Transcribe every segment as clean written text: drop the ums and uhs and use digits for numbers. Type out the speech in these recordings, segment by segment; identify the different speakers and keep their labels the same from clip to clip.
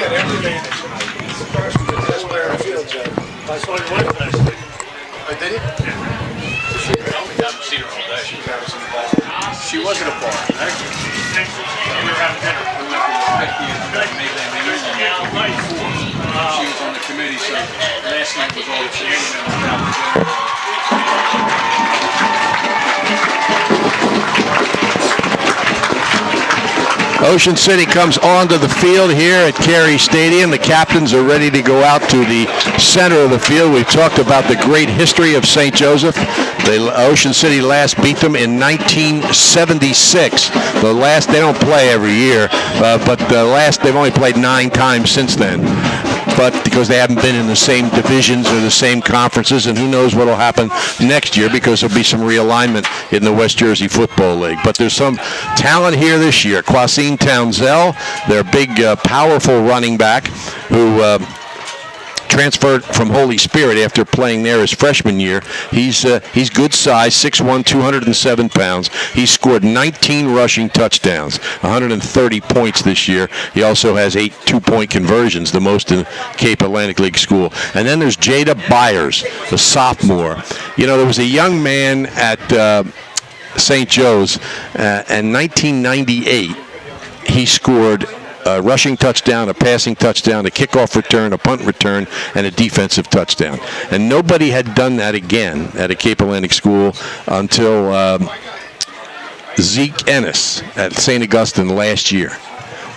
Speaker 1: had every advantage tonight. He's the first best player on the field, Joe. I saw him once last week. Oh, did he? Yeah.
Speaker 2: I haven't seen her all day.
Speaker 1: She wasn't a bar.
Speaker 2: We were having dinner. We went to the She was on the committee, so last night was all the family
Speaker 3: Ocean City comes onto the field here at Carey Stadium. The captains are ready to go out to the center of the field. We've talked about the great history of St. Joseph. Ocean City last beat them in 1976. They don't play every year, but they've only played 9 times since then. But because they haven't been in the same divisions or the same conferences, and who knows what will happen next year because there'll be some realignment in the West Jersey Football League. But there's some talent here this year. Quasine Townsell, their big, powerful running back who transferred from Holy Spirit after playing there his freshman year. He's good size, 6'1", 207 pounds. He's scored 19 rushing touchdowns, 130 points this year. He also has 8 two-point conversions, the most in Cape Atlantic League school. And then there's Jada Byers, the sophomore. You know, there was a young man at St. Joe's in 1998. He scored a rushing touchdown, a passing touchdown, a kickoff return, a punt return, and a defensive touchdown. And nobody had done that again at a Cape Atlantic school until Zeke Ennis at St. Augustine last year.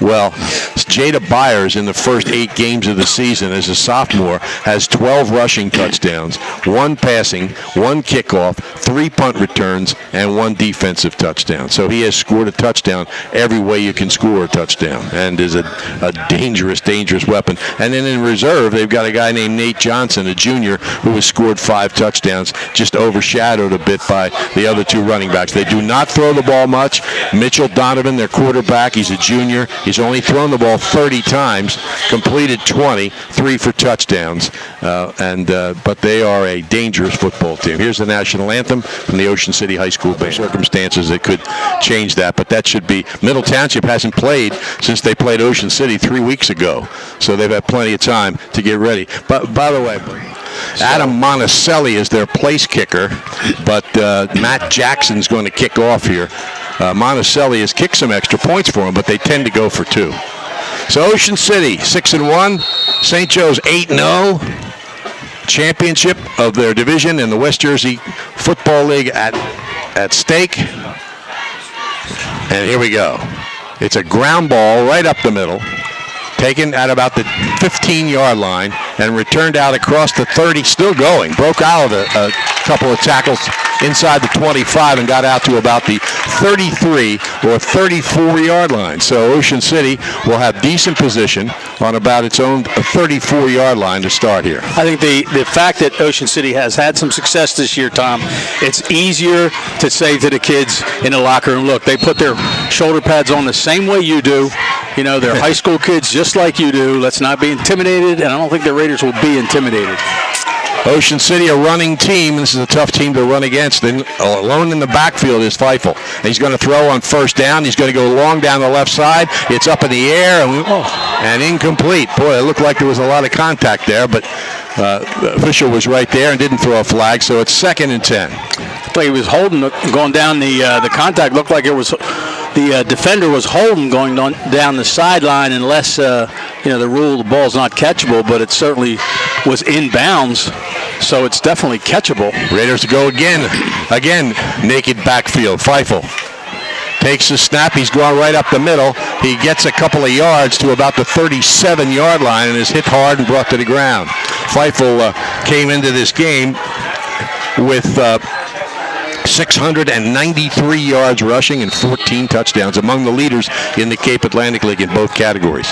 Speaker 3: Well, Jada Byers in the first 8 games of the season as a sophomore has 12 rushing touchdowns, 1 passing, 1 kickoff, 3 punt returns, and 1 defensive touchdown. So he has scored a touchdown every way you can score a touchdown and is a dangerous, dangerous weapon. And then in reserve, they've got a guy named Nate Johnson, a junior, who has scored 5 touchdowns, just overshadowed a bit by the other 2 running backs. They do not throw the ball much. Mitchell Donovan, their quarterback, he's a junior. He's only thrown the ball 30 times, completed 20, 3 for touchdowns, but they are a dangerous football team. Here's the national anthem from the Ocean City High School Band. Circumstances that could change that, but that should be. Middle Township hasn't played since they played Ocean City 3 weeks ago, so they've had plenty of time to get ready. But by the way, Adam Monticelli is their place kicker, but Matt Jackson's going to kick off here. Monticelli has kicked some extra points for him, but they tend to go for 2. So Ocean City 6-1, St. Joe's 8-0. Championship of their division in the West Jersey Football League at stake. And here we go. It's a ground ball right up the middle, taken at about the 15-yard line and returned out across the 30, still going. Broke out of a couple of tackles inside the 25 and got out to about the 33 or 34-yard line. So Ocean City will have decent position on about its own 34-yard line to start here.
Speaker 4: I think the fact that Ocean City has had some success this year, Tom, it's easier to say to the kids in the locker room, look, they put their shoulder pads on the same way you do. You know, they're high school kids just like you do. Let's not be intimidated, and I don't think the Raiders will be intimidated.
Speaker 3: Ocean City, a running team. This is a tough team to run against. Then alone in the backfield is Feifel. He's going to throw on first down. He's going to go long down the left side. It's up in the air and incomplete. Boy, it looked like there was a lot of contact there, but the official was right there and didn't throw a flag, so it's 2nd and 10.
Speaker 4: But he was holding, going down the contact. Looked like it was the defender was holding going down the sideline unless, the rule the ball's not catchable, but it certainly was in bounds, so it's definitely catchable.
Speaker 3: Raiders to go again, naked backfield. Feifel takes the snap. He's going right up the middle. He gets a couple of yards to about the 37-yard line and is hit hard and brought to the ground. Feifel came into this game with 693 yards rushing and 14 touchdowns, among the leaders in the Cape Atlantic League in both categories.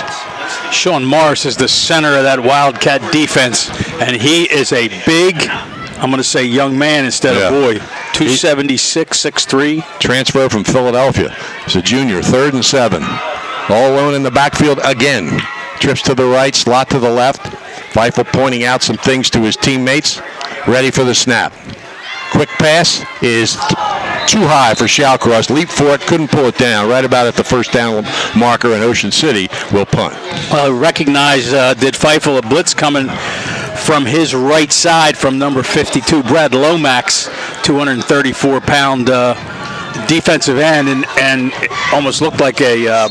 Speaker 4: Sean Morris is the center of that Wildcat defense, and he is a big, I'm going to say young man instead of boy. 276, 6'3".
Speaker 3: Transfer from Philadelphia. He's a junior, 3rd and 7. All alone in the backfield again. Trips to the right, slot to the left. Feifel pointing out some things to his teammates. Ready for the snap. Quick pass is too high for Shallcross. Leaped for it, couldn't pull it down. Right about at the first down marker, and Ocean City will punt.
Speaker 4: Recognize, did Feifel a blitz coming from his right side from number 52, Brad Lomax, 234-pound defensive end, and it almost looked like a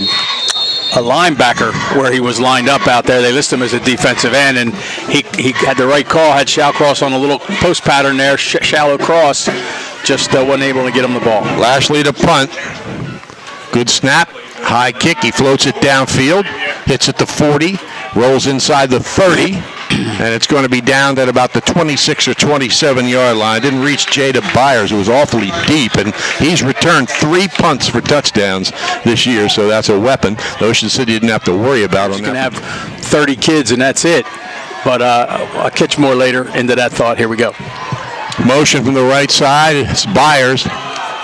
Speaker 4: linebacker where he was lined up out there. They list him as a defensive end, and he had the right call, had Shallcross on a little post pattern there, shallow cross, just wasn't able to get him the ball.
Speaker 3: Lashley to punt. Good snap, high kick, he floats it downfield, hits at the 40, rolls inside the 30, and it's going to be down at about the 26 or 27-yard line. Didn't reach Jada Byers. It was awfully deep, and he's returned 3 punts for touchdowns this year, so that's a weapon Ocean City didn't have to worry about.
Speaker 4: He's going to have 30 kids, and that's it. But I'll catch more later into that thought. Here we go.
Speaker 3: Motion from the right side. It's Byers.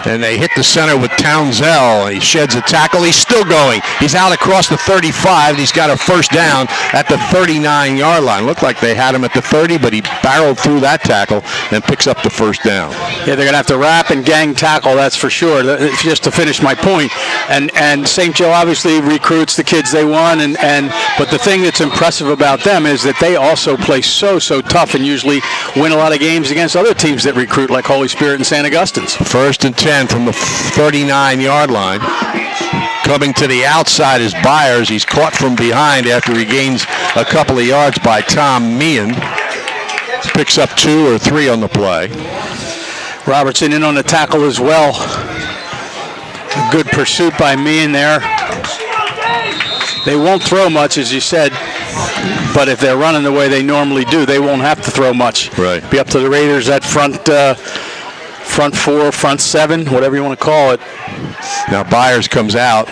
Speaker 3: And they hit the center with Townsell. He sheds a tackle. He's still going. He's out across the 35. And he's got a first down at the 39-yard line. Looked like they had him at the 30, but he barreled through that tackle and picks up the first down.
Speaker 4: Yeah, they're going to have to wrap and gang tackle, that's for sure. Just to finish my point. And St. Joe obviously recruits the kids they want. But the thing that's impressive about them is that they also play so tough and usually win a lot of games against other teams that recruit, like Holy Spirit and St. Augustine's.
Speaker 3: First and 10 from the 39-yard line. Coming to the outside is Byers. He's caught from behind after he gains a couple of yards by Tom Meehan. Picks up 2 or 3 on the play.
Speaker 4: Robertson in on the tackle as well. A good pursuit by Meehan there. They won't throw much, as you said, but if they're running the way they normally do, they won't have to throw much.
Speaker 3: Right.
Speaker 4: Be up to the Raiders at front 4, front 7, whatever you want to call it.
Speaker 3: Now Byers comes out.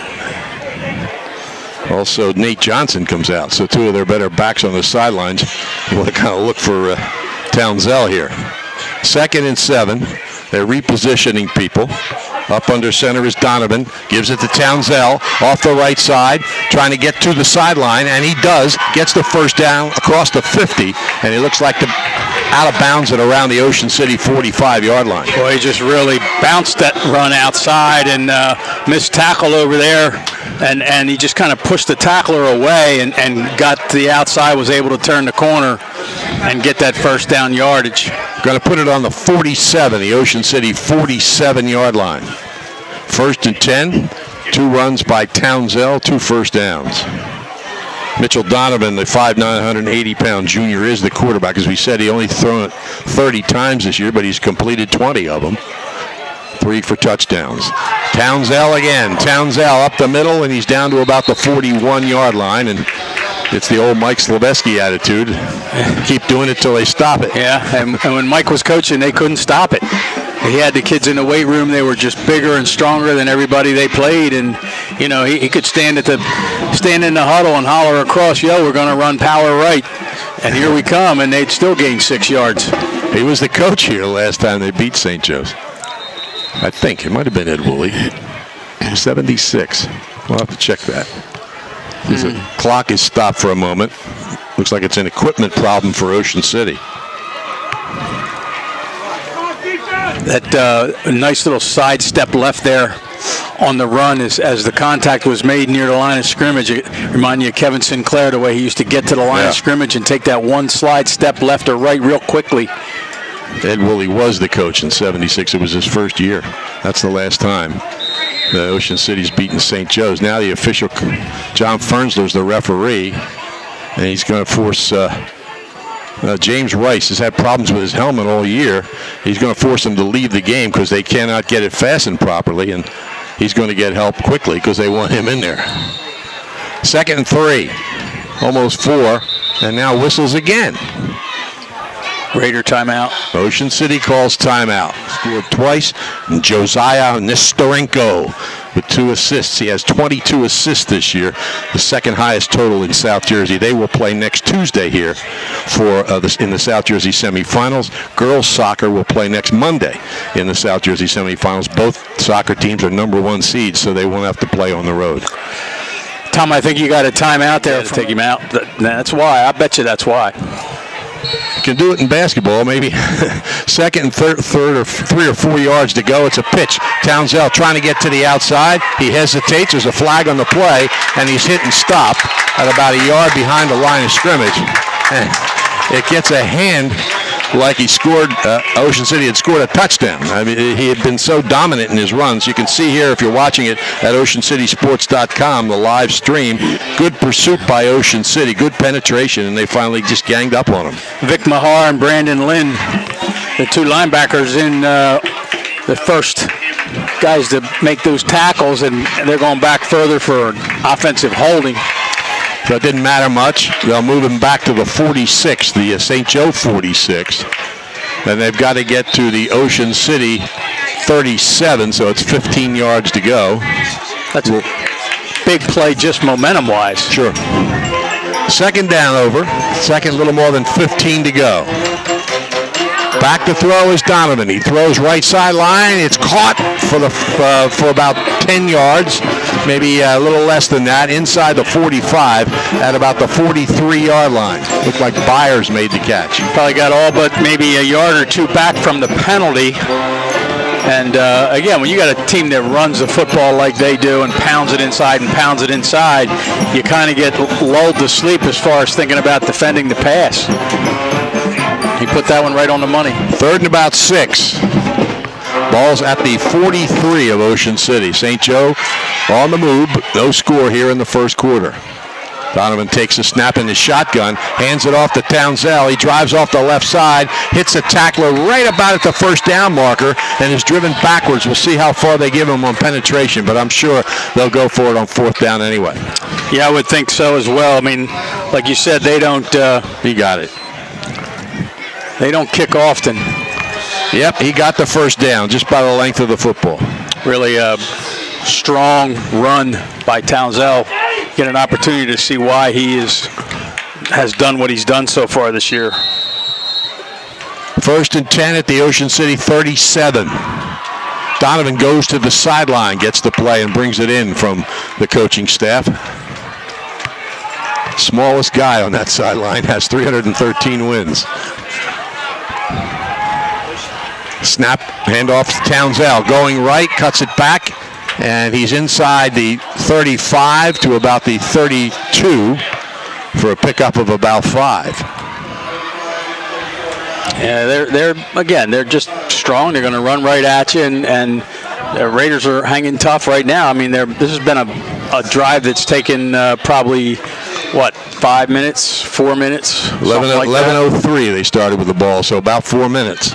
Speaker 3: Also, Nate Johnson comes out. So 2 of their better backs on the sidelines. You want to kind of look for Townsell here. 2nd and 7. They're repositioning people. Up under center is Donovan. Gives it to Townsell off the right side, trying to get to the sideline, and he does. Gets the first down across the 50, and it looks like out of bounds at around the Ocean City 45-yard line.
Speaker 4: Boy, he just really bounced that run outside and missed tackle over there, and he just kind of pushed the tackler away and got to the outside, was able to turn the corner and get that first down yardage.
Speaker 3: Going to put it on the 47, the Ocean City 47-yard line. 1st and 10, 2 runs by Townsell, 2 first downs. Mitchell Donovan, the 5'9", 180-pound junior, is the quarterback. As we said, he only thrown it 30 times this year, but he's completed 20 of them. 3 for touchdowns. Townsell again. Townsell up the middle, and he's down to about the 41-yard line. And it's the old Mike Slaveski attitude. Keep doing it till they stop it.
Speaker 4: Yeah, and when Mike was coaching, they couldn't stop it. He had the kids in the weight room. They were just bigger and stronger than everybody they played. And, you know, he could stand in the huddle and holler across, yo, we're going to run power right. And here we come, and they'd still gain 6 yards.
Speaker 3: He was the coach here last time they beat St. Joe's. I think. It might have been Ed Woolley. 76. We'll have to check that. The clock is stopped for a moment. Looks like it's an equipment problem for Ocean City.
Speaker 4: That nice little sidestep left there on the run as the contact was made near the line of scrimmage. It reminded you of Kevin Sinclair, the way he used to get to the line of scrimmage and take that one slide step left or right real quickly.
Speaker 3: Ed Woolley was the coach in 76. It was his first year. That's the last time the Ocean City's beaten St. Joe's. Now the official, John Fernsler's the referee, and he's going to force James Rice has had problems with his helmet all year. He's going to force him to leave the game because they cannot get it fastened properly, and he's going to get help quickly because they want him in there. 2nd and 3, almost 4, and now whistles again.
Speaker 4: Raider timeout.
Speaker 3: Ocean City calls timeout. Scored twice. And Josiah Nestorenko with 2 assists. He has 22 assists this year, the 2nd highest total in South Jersey. They will play next Tuesday here for in the South Jersey semifinals. Girls soccer will play next Monday in the South Jersey semifinals. Both soccer teams are #1 seeds, so they won't have to play on the road.
Speaker 4: Tom, I think you got a timeout there to take him out. That's why. I bet you that's why.
Speaker 3: Can do it in basketball, maybe. Second and third or 3 or 4 yards to go. It's a pitch. Townsell trying to get to the outside. He hesitates. There's a flag on the play, and he's hit and stopped at about a yard behind the line of scrimmage. And it gets a hand like he scored. Ocean City had scored a touchdown. I mean, he had been so dominant in his runs. You can see here, if you're watching it at OceanCitySports.com, the live stream. Good pursuit by Ocean City, good penetration, and they finally just ganged up on him.
Speaker 4: Vic Mahar and Brandon Lynn, the two linebackers in the first guys to make those tackles, and they're going back further for offensive holding.
Speaker 3: So it didn't matter much. They'll move him back to the 46, the St. Joe 46. And they've got to get to the Ocean City 37, so it's 15 yards to go.
Speaker 4: That's a big play just momentum-wise.
Speaker 3: Sure. Second down over. Second, a little more than 15 to go. Back to throw is Donovan. He throws right sideline. It's caught for about 10 yards, maybe a little less than that, inside the 45 at about the 43-yard line. Looked like Byers made the catch.
Speaker 4: Probably got all but maybe a yard or two back from the penalty. And again, when you got a team that runs the football like they do and pounds it inside, you kind of get lulled to sleep as far as thinking about defending the pass. He put that one right on the money.
Speaker 3: Third and about 6. Ball's at the 43 of Ocean City. St. Joe on the move, but no score here in the first quarter. Donovan takes a snap in his shotgun, hands it off to Townsell. He drives off the left side, hits a tackler right about at the first down marker, and is driven backwards. We'll see how far they give him on penetration, but I'm sure they'll go for it on fourth down anyway.
Speaker 4: Yeah, I would think so as well. I mean, like you said, they don't...
Speaker 3: He got it.
Speaker 4: They don't kick often.
Speaker 3: Yep, he got the first down just by the length of the football.
Speaker 4: Really a strong run by Townsell. Get an opportunity to see why he has done what he's done so far this year.
Speaker 3: First and 10 at the Ocean City 37. Donovan goes to the sideline, gets the play, and brings it in from the coaching staff. Smallest guy on that sideline has 313 wins. Snap, handoff to Townsell. Going right, cuts it back, and he's inside the 35 to about the 32 for a pickup of about 5.
Speaker 4: Yeah, they're just strong. They're going to run right at you, and the Raiders are hanging tough right now. I mean, this has been a drive that's taken probably, 5 minutes, 4 minutes?
Speaker 3: 11:03 they started with the ball, so about 4 minutes.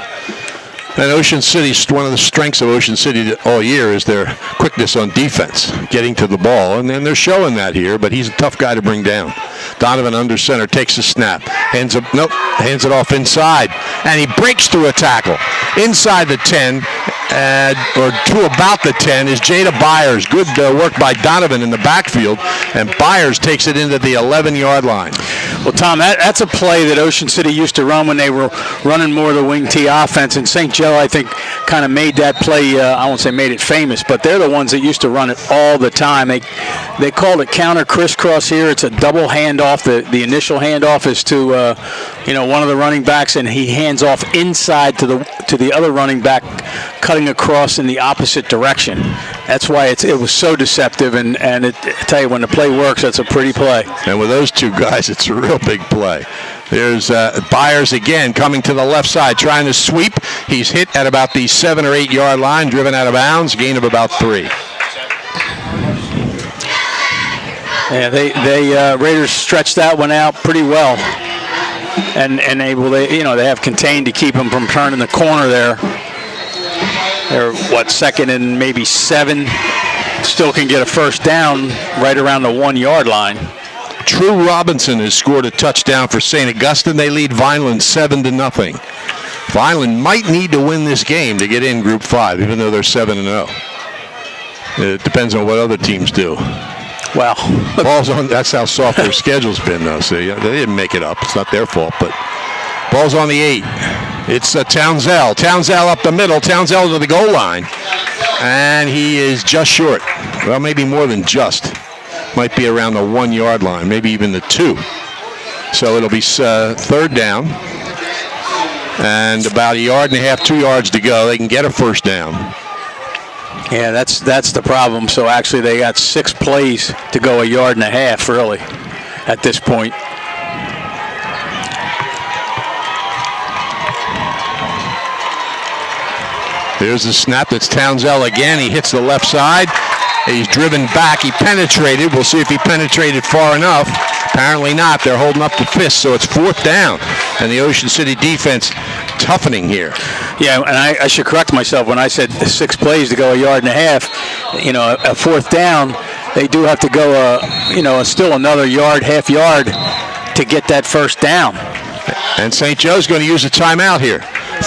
Speaker 3: And Ocean City, one of the strengths of Ocean City all year is their quickness on defense, getting to the ball. And then they're showing that here, but he's a tough guy to bring down. Donovan under center, takes a snap, hands it off inside, and he breaks through a tackle. Inside the 10, or to about the 10, is Jada Byers. Good work by Donovan in the backfield, and Byers takes it into the 11-yard line.
Speaker 4: Well, Tom, that's a play that Ocean City used to run when they were running more of the wing T offense, and St. Joe, I think, kind of made that play, I won't say made it famous, but they're the ones that used to run it all the time. They called it counter crisscross here. It's a double handoff. The initial handoff is to one of the running backs, and he hands off inside to the other running back, cutting across in the opposite direction. That's why it was so deceptive, and I tell you, when the play works, that's a pretty play.
Speaker 3: And with those two guys, it's a real big play. There's Byers again coming to the left side, trying to sweep. He's hit at about the 7 or 8 yard line, driven out of bounds, gain of about 3.
Speaker 4: Yeah, they Raiders stretched that one out pretty well, and they have contained to keep him from turning the corner there. They're second and maybe 7. Still can get a first down right around the 1 yard line.
Speaker 3: True Robinson has scored a touchdown for St. Augustine. They lead Vineland 7-0. Vineland might need to win this game to get in Group 5, even though they're 7-0. It depends on what other teams do.
Speaker 4: Well,
Speaker 3: ball's on. That's how soft their schedule's been, though. So they didn't make it up. It's not their fault. But ball's on the 8. It's Townsell. Townsell up the middle. Townsell to the goal line, and he is just short. Well, maybe more than just. Might be around the 1 yard line, maybe even the 2. So it'll be third down. And about 1.5 yards, 2 yards to go. They can get a first down.
Speaker 4: Yeah, that's the problem. So actually they got 6 plays to go 1.5 yards, really, at this point.
Speaker 3: Here's the snap. That's Townsell again. He hits the left side. He's driven back. He penetrated. We'll see if he penetrated far enough. Apparently not. They're holding up the fist, so it's 4th down. And the Ocean City defense toughening here.
Speaker 4: Yeah, and I should correct myself when I said 6 plays to go 1.5 yards. You know, a 4th down, they do have to go, still another half yard to get that first down.
Speaker 3: And St. Joe's going to use a timeout here.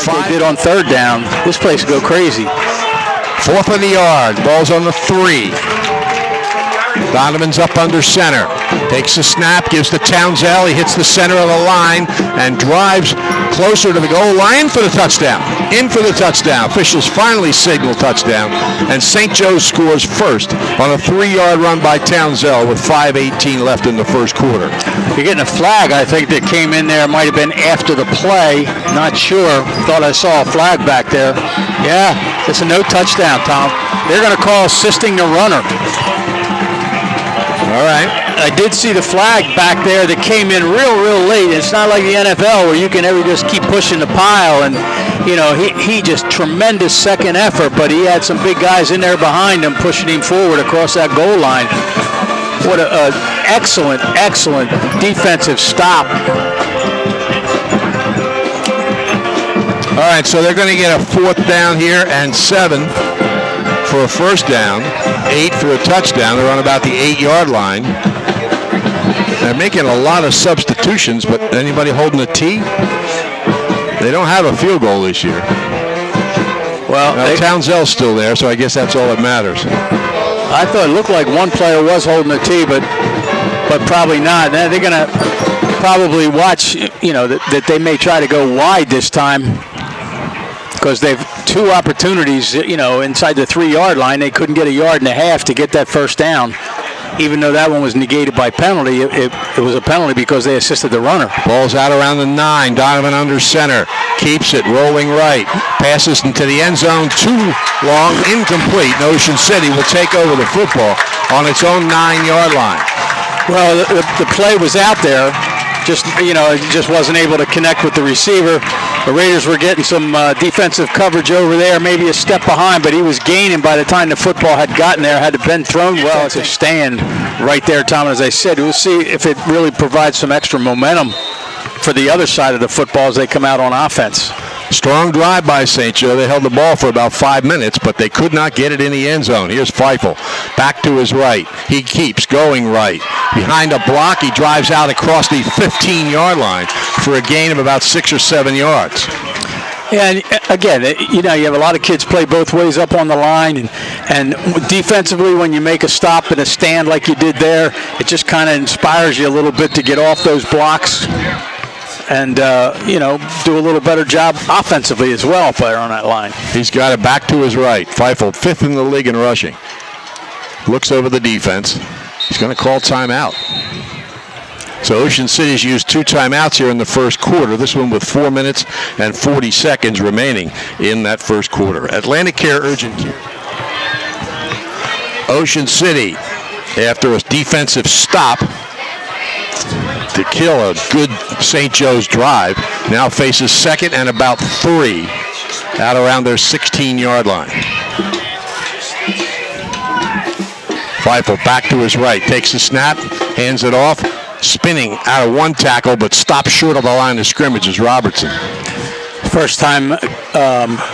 Speaker 4: They did on 3rd down. This place will go crazy.
Speaker 3: 4th of the yard. Ball's on the 3. Donovan's up under center. Takes the snap, gives to Townsell. He hits the center of the line and drives closer to the goal line for the touchdown. In for the touchdown. Officials finally signal touchdown. And St. Joe's scores first on a 3-yard run by Townsell with 5:18 left in the first quarter.
Speaker 4: You're getting a flag, I think, that came in there. Might have been after the play. Not sure. Thought I saw a flag back there. Yeah, it's a no touchdown, Tom. They're going to call assisting the runner.
Speaker 3: All right.
Speaker 4: I did see the flag back there that came in real late. It's not like the NFL where you can ever just keep pushing the pile. And, he just tremendous second effort, but he had some big guys in there behind him pushing him forward across that goal line. What an excellent defensive stop.
Speaker 3: All right, so they're going to get a 4th down here and 7 for a first down, 8 for a touchdown. They're on about the 8-yard line. They're making a lot of substitutions, but anybody holding a tee? They don't have a field goal this year.
Speaker 4: Well,
Speaker 3: Townsell's still there, so I guess that's all that matters.
Speaker 4: I thought it looked like one player was holding a tee, but probably not. They're going to probably watch, that they may try to go wide this time because they've 2 opportunities, inside the 3-yard line. They couldn't get 1.5 yards to get that first down. Even though that one was negated by penalty, it was a penalty because they assisted the runner.
Speaker 3: Ball's out around the 9. Donovan under center. Keeps it rolling right. Passes into the end zone. Too long. Incomplete. And Ocean City will take over the football on its own 9-yard line.
Speaker 4: Well, the play was out there. Just wasn't able to connect with the receiver. The Raiders were getting some defensive coverage over there, maybe a step behind, but he was gaining by the time the football had gotten there. Had it been thrown well, to stand right there, Tom. As I said, we'll see if it really provides some extra momentum for the other side of the football as they come out on offense.
Speaker 3: Strong drive by St. Joe. They held the ball for about 5 minutes, but they could not get it in the end zone. Here's Feifel. Back to his right. He keeps going right. Behind a block, he drives out across the 15-yard line for a gain of about 6 or 7 yards.
Speaker 4: Yeah, and again, you have a lot of kids play both ways up on the line, and defensively, when you make a stop and a stand like you did there, it just kind of inspires you a little bit to get off those blocks and, do a little better job offensively as well, player on that line.
Speaker 3: He's got it back to his right. Feifel, 5th in the league in rushing. Looks over the defense. He's going to call timeout. So Ocean City's used 2 timeouts here in the first quarter. This one with 4 minutes and 40 seconds remaining in that first quarter. Atlantic Care Urgent Care. Ocean City, after a defensive stop to kill a good St. Joe's drive, now faces 2nd and about 3 out around their 16-yard line. Feifel back to his right, takes the snap, hands it off, spinning out of 1 tackle, but stops short of the line of scrimmage is Robertson.
Speaker 4: First time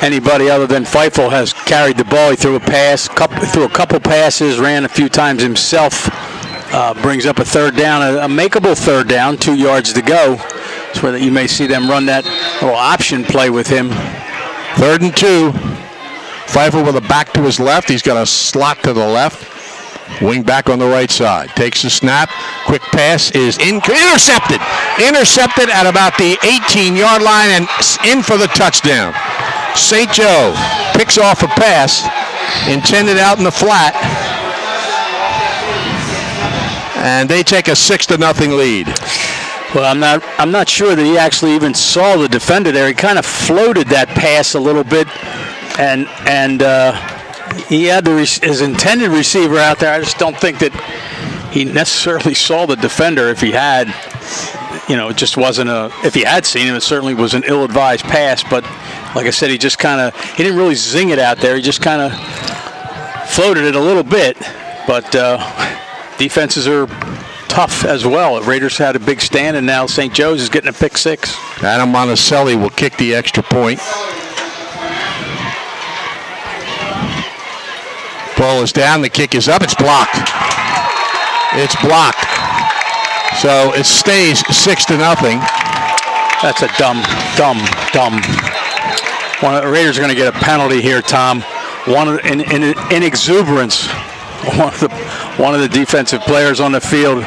Speaker 4: anybody other than Feifel has carried the ball. He threw a pass, threw a couple passes, ran a few times himself. Brings up a 3rd down, a makeable 3rd down, 2 yards to go. That's where you may see them run that little option play with him.
Speaker 3: 3rd and 2. Feifel with a back to his left. He's got a slot to the left. Wing back on the right side. Takes the snap. Quick pass is intercepted. Intercepted at about the 18-yard line and in for the touchdown. St. Joe picks off a pass intended out in the flat. And they take a 6-0 lead.
Speaker 4: Well, I'm not sure that he actually even saw the defender there. He kind of floated that pass a little bit, and he had his intended receiver out there. I just don't think that he necessarily saw the defender. If he had, it just wasn't if he had seen him, it certainly was an ill-advised pass. But like I said, he didn't really zing it out there. He just kind of floated it a little bit. But defenses are tough as well. Raiders had a big stand, and now St. Joe's is getting a pick six.
Speaker 3: Adam Monticelli will kick the extra point. Ball is down. The kick is up. It's blocked. It's blocked. So it stays 6-0.
Speaker 4: That's a dumb. The Raiders are going to get a penalty here, Tom. In exuberance, one of the defensive players on the field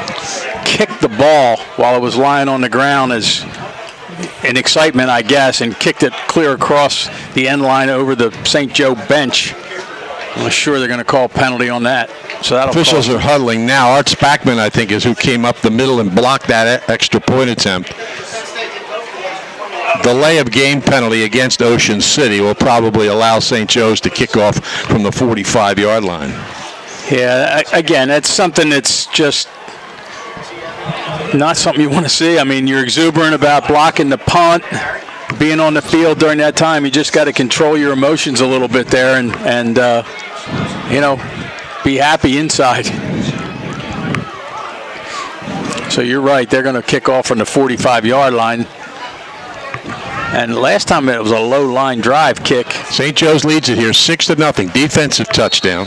Speaker 4: kicked the ball while it was lying on the ground in excitement, I guess, and kicked it clear across the end line over the St. Joe bench. I'm sure they're going to call a penalty on that. So
Speaker 3: officials are huddling now. Art Spackman, I think, is who came up the middle and blocked that extra point attempt. Delay of game penalty against Ocean City will probably allow St. Joe's to kick off from the 45-yard line.
Speaker 4: Yeah, again, that's something that's just not something you want to see. I mean, you're exuberant about blocking the punt, being on the field during that time. You just got to control your emotions a little bit there and be happy inside. So you're right. They're going to kick off from the 45-yard line. And last time it was a low line drive kick.
Speaker 3: St. Joe's leads it here 6-0. Defensive touchdown.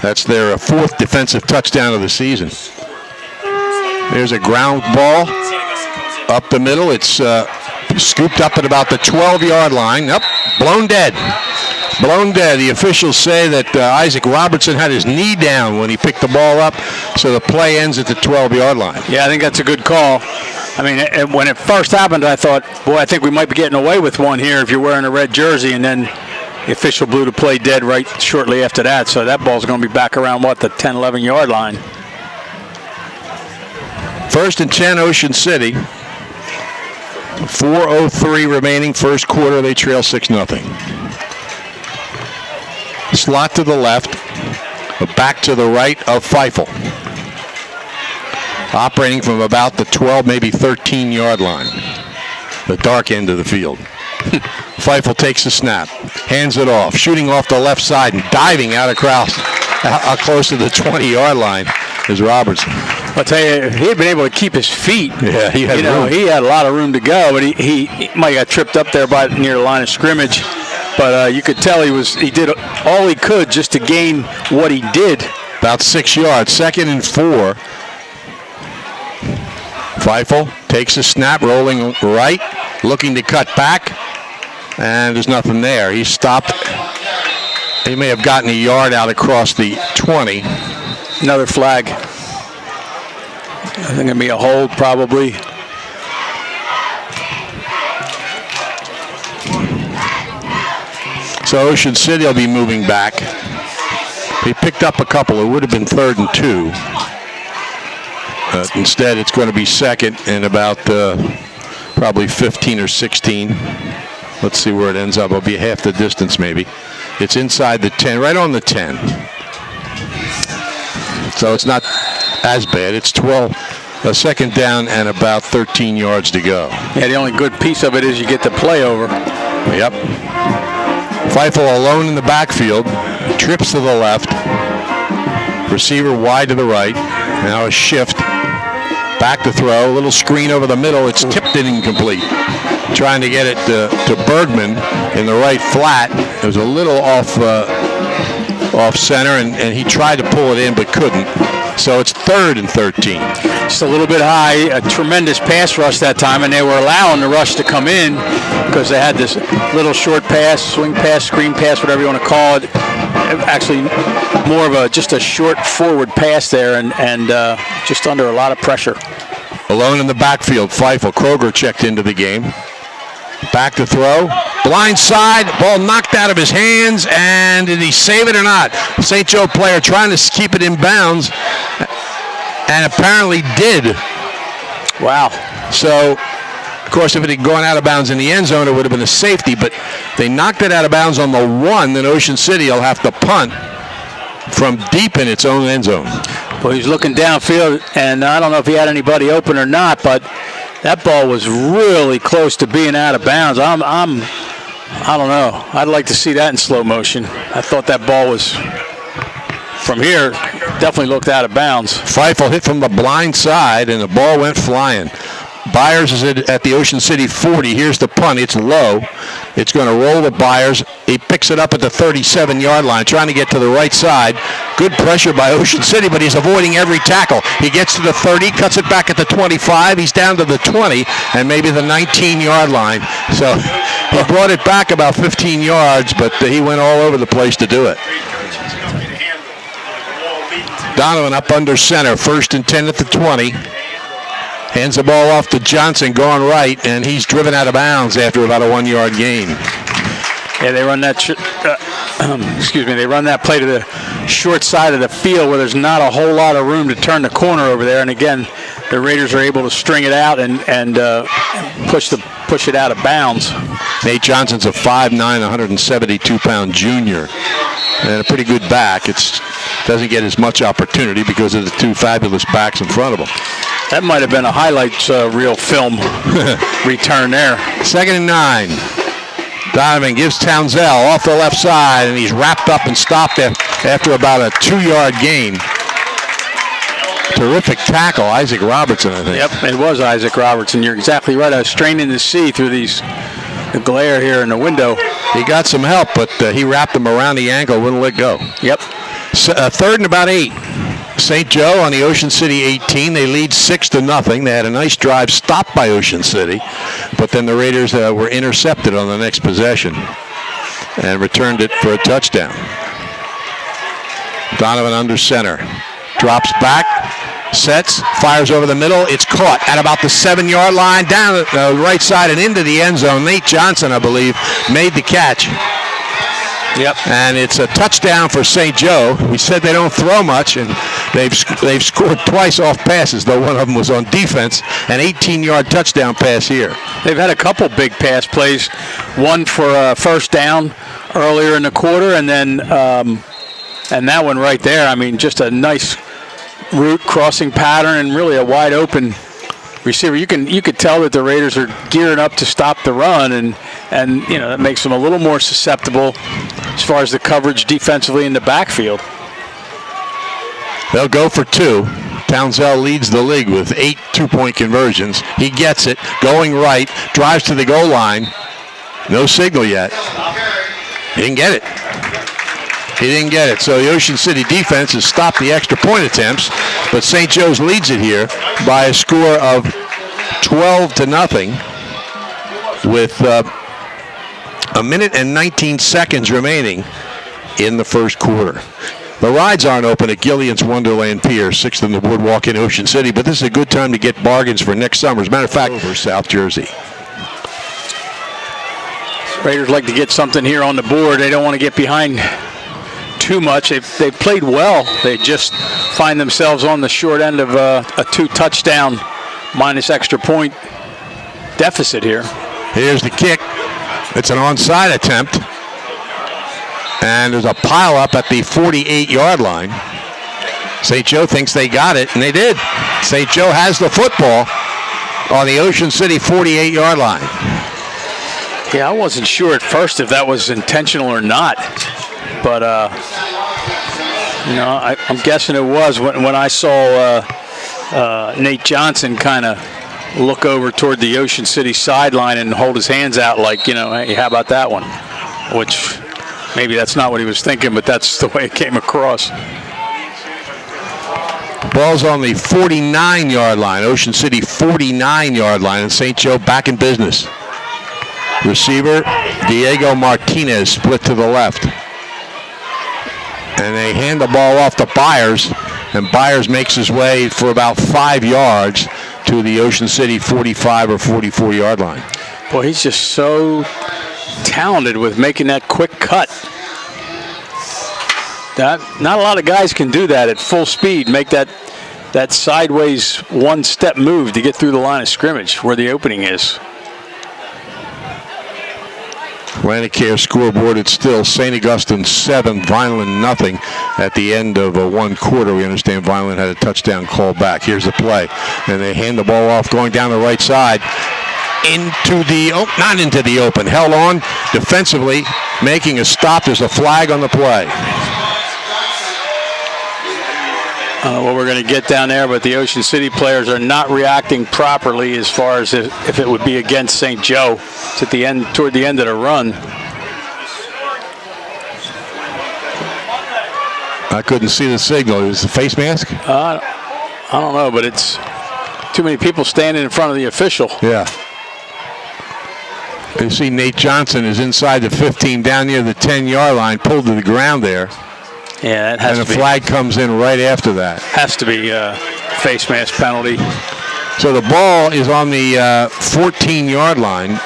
Speaker 3: That's their fourth defensive touchdown of the season. There's a ground ball up the middle. It's scooped up at about the 12-yard line. Up, blown dead. Blown dead. The officials say that Isaac Robertson had his knee down when he picked the ball up, so the play ends at the 12-yard line.
Speaker 4: Yeah, I think that's a good call. I mean, when it first happened, I thought, boy, I think we might be getting away with one here if you're wearing a red jersey, and then the official blew the play dead right shortly after that, so that ball's going to be back around, the 10, 11-yard line.
Speaker 3: 1st and 10, Ocean City. 4:03 remaining, first quarter. They trail 6-0. Slot to the left, back to the right of Feifel. Operating from about the 12, maybe 13-yard line. The dark end of the field. Feifel takes the snap, hands it off, shooting off the left side and diving out close to the 20-yard line is Robertson.
Speaker 4: I'll tell you, he had been able to keep his feet.
Speaker 3: Yeah, he had room.
Speaker 4: He had a lot of room to go, but he might have got tripped up there near the line of scrimmage. But you could tell he did all he could just to gain what he did.
Speaker 3: About 6 yards, 2nd and 4. Feifel takes a snap, rolling right, looking to cut back, and there's nothing there. He stopped. He may have gotten a yard out across the 20.
Speaker 4: Another flag. I think it'll be a hold probably.
Speaker 3: So Ocean City will be moving back. He picked up a couple. It would have been 3rd and 2. Instead, it's going to be 2nd and about probably 15 or 16. Let's see where it ends up. It'll be half the distance maybe. It's inside the 10, right on the 10. So it's not as bad. It's 12, a 2nd down and about 13 yards to go.
Speaker 4: Yeah, the only good piece of it is you get the play over.
Speaker 3: Yep. Feifel alone in the backfield, trips to the left, receiver wide to the right. Now a shift, back to throw, a little screen over the middle. It's tipped and incomplete. Trying to get it to Bergman in the right flat. It was a little off center, and he tried to pull it in but couldn't. So it's 3rd and 13.
Speaker 4: Just a little bit high, a tremendous pass rush that time, and they were allowing the rush to come in because they had this little short pass, swing pass, screen pass, whatever you want to call it. Actually, more of just a short forward pass there, and just under a lot of pressure.
Speaker 3: Alone in the backfield, Feifel. Kroger checked into the game. Back to throw. Blind side. Ball knocked out of his hands. And did he save it or not? St. Joe player trying to keep it in bounds. and apparently did.
Speaker 4: Wow.
Speaker 3: So, of course, if it had gone out of bounds in the end zone, it would have been a safety, but they knocked it out of bounds on the 1, then Ocean City will have to punt from deep in its own end zone.
Speaker 4: Well, he's looking downfield, and I don't know if he had anybody open or not, but that ball was really close to being out of bounds. I don't know. I'd like to see that in slow motion. I thought that ball was, from here, definitely looked out of bounds.
Speaker 3: Feifel hit from the blind side, and the ball went flying. Byers is at the Ocean City 40. Here's the punt. It's low. It's going to roll to Byers. He picks it up at the 37-yard line, trying to get to the right side. Good pressure by Ocean City, but he's avoiding every tackle. He gets to the 30, cuts it back at the 25. He's down to the 20 and maybe the 19-yard line. So he brought it back about 15 yards, but he went all over the place to do it. Donovan up under center, 1st and 10 at the 20. Hands the ball off to Johnson, going right, and he's driven out of bounds after about a 1-yard gain.
Speaker 4: Yeah, they run that. They run that play to the short side of the field where there's not a whole lot of room to turn the corner over there. And again, the Raiders are able to string it out and push it out of bounds.
Speaker 3: Nate Johnson's a 5'9", 172-pound junior, and a pretty good back. It doesn't get as much opportunity because of the 2 fabulous backs in front of him.
Speaker 4: That might have been a highlights reel film return there.
Speaker 3: 2nd and 9. Donovan gives Townsell off the left side, and he's wrapped up and stopped after about a 2-yard gain. Terrific tackle, Isaac Robertson, I think.
Speaker 4: Yep, it was Isaac Robertson. You're exactly right. I was straining to see through the glare here in the window.
Speaker 3: He got some help, but he wrapped him around the ankle, wouldn't let go.
Speaker 4: Yep.
Speaker 3: So, 3rd and about 8. St. Joe on the Ocean City 18. They lead 6-0. They had a nice drive stopped by Ocean City, but then the Raiders were intercepted on the next possession and returned it for a touchdown. Donovan under center. Drops back, sets, fires over the middle. It's caught at about the 7-yard line, down the right side and into the end zone. Nate Johnson, I believe, made the catch.
Speaker 4: Yep.
Speaker 3: And it's a touchdown for St. Joe. We said they don't throw much, and they've scored twice off passes, though one of them was on defense. An 18-yard touchdown pass here.
Speaker 4: They've had a couple big pass plays. One for a first down earlier in the quarter, and then and that one right there. I mean, just a nice route crossing pattern and really a wide open receiver. You could tell that the Raiders are gearing up to stop the run, and that makes them a little more susceptible as far as the coverage defensively in the backfield.
Speaker 3: They'll go for 2. Townsell leads the league with 8 two-point conversions. He gets it, going right, drives to the goal line. No signal yet. He didn't get it. So the Ocean City defense has stopped the extra point attempts, but St. Joe's leads it here by a score of 12-0 with a minute and 19 seconds remaining in the first quarter. The rides aren't open at Gillian's Wonderland Pier, 6th in the Boardwalk in Ocean City, but this is a good time to get bargains for next summer. As a matter of fact, over South Jersey.
Speaker 4: Raiders like to get something here on the board. They don't want to get behind too much. They've played well. They just find themselves on the short end of a 2-touchdown minus extra point deficit here.
Speaker 3: Here's the kick. It's an onside attempt. And there's a pile up at the 48-yard line. St. Joe thinks they got it, and they did. St. Joe has the football on the Ocean City 48-yard line.
Speaker 4: Yeah, I wasn't sure at first if that was intentional or not. But, I'm guessing it was when I saw Nate Johnson kind of look over toward the Ocean City sideline and hold his hands out like, hey, how about that one? Which maybe that's not what he was thinking, but that's the way it came across.
Speaker 3: Ball's on the 49-yard line, Ocean City 49-yard line, and St. Joe back in business. Receiver, Diego Martinez, split to the left. And they hand the ball off to Byers, and Byers makes his way for about 5 yards to the Ocean City 45 or 44-yard line.
Speaker 4: Boy, he's just so talented with making that quick cut. Not a lot of guys can do that at full speed, make that that sideways one-step move to get through the line of scrimmage where the opening is.
Speaker 3: Atlantic scoreboard, it's still St. Augustine 7, Vineland nothing at the end of one quarter. We understand Vineland had a touchdown call back. Here's the play. And they hand the ball off going down the right side. Not into the open. Held on defensively, making a stop. There's a flag on the play.
Speaker 4: I don't know what we're going to get down there, but the Ocean City players are not reacting properly as far as if it would be against St. Joe. It's at the end, toward the end of the run.
Speaker 3: I couldn't see the signal. It was the face mask?
Speaker 4: I don't know, but it's too many people standing in front of the official.
Speaker 3: Yeah. You see Nate Johnson is inside the 15 down near the 10-yard line, pulled to the ground there.
Speaker 4: Yeah, that has to be.
Speaker 3: And the flag comes in right after that.
Speaker 4: Has to be a face mask penalty.
Speaker 3: So the ball is on the 14-yard line.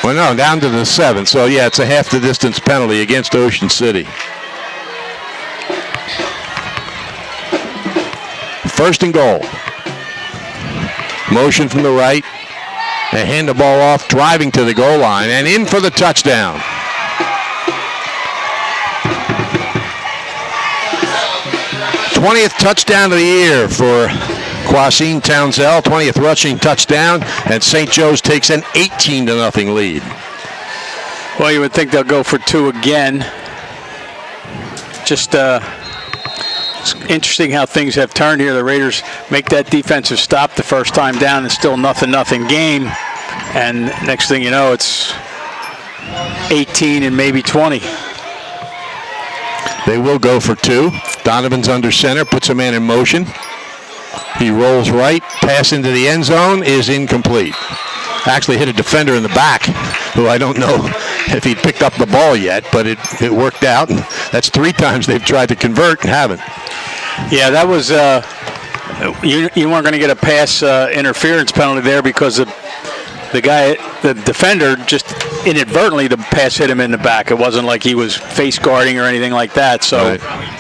Speaker 3: Well, no, down to the 7. So, yeah, it's a half the distance penalty against Ocean City. First and goal. Motion from the right. They hand the ball off, driving to the goal line, and in for the touchdown. th touchdown of the year for Quasim Townsell, 20th rushing touchdown, and St. Joe's takes an 18-0 lead.
Speaker 4: Well, you would think they'll go for 2 again. Just it's interesting how things have turned here. The Raiders make that defensive stop the first time down, and still nothing game. And next thing you know, it's 18 and maybe 20.
Speaker 3: They will go for 2. Donovan's under center, puts a man in motion. He rolls right, pass into the end zone is incomplete. Actually hit a defender in the back, who I don't know if he'd picked up the ball yet, but it worked out. And that's 3 times they've tried to convert and haven't.
Speaker 4: Yeah, that was you weren't going to get a pass interference penalty there because the defender just inadvertently, the pass hit him in the back. It wasn't like he was face guarding or anything like that. So.
Speaker 3: Right.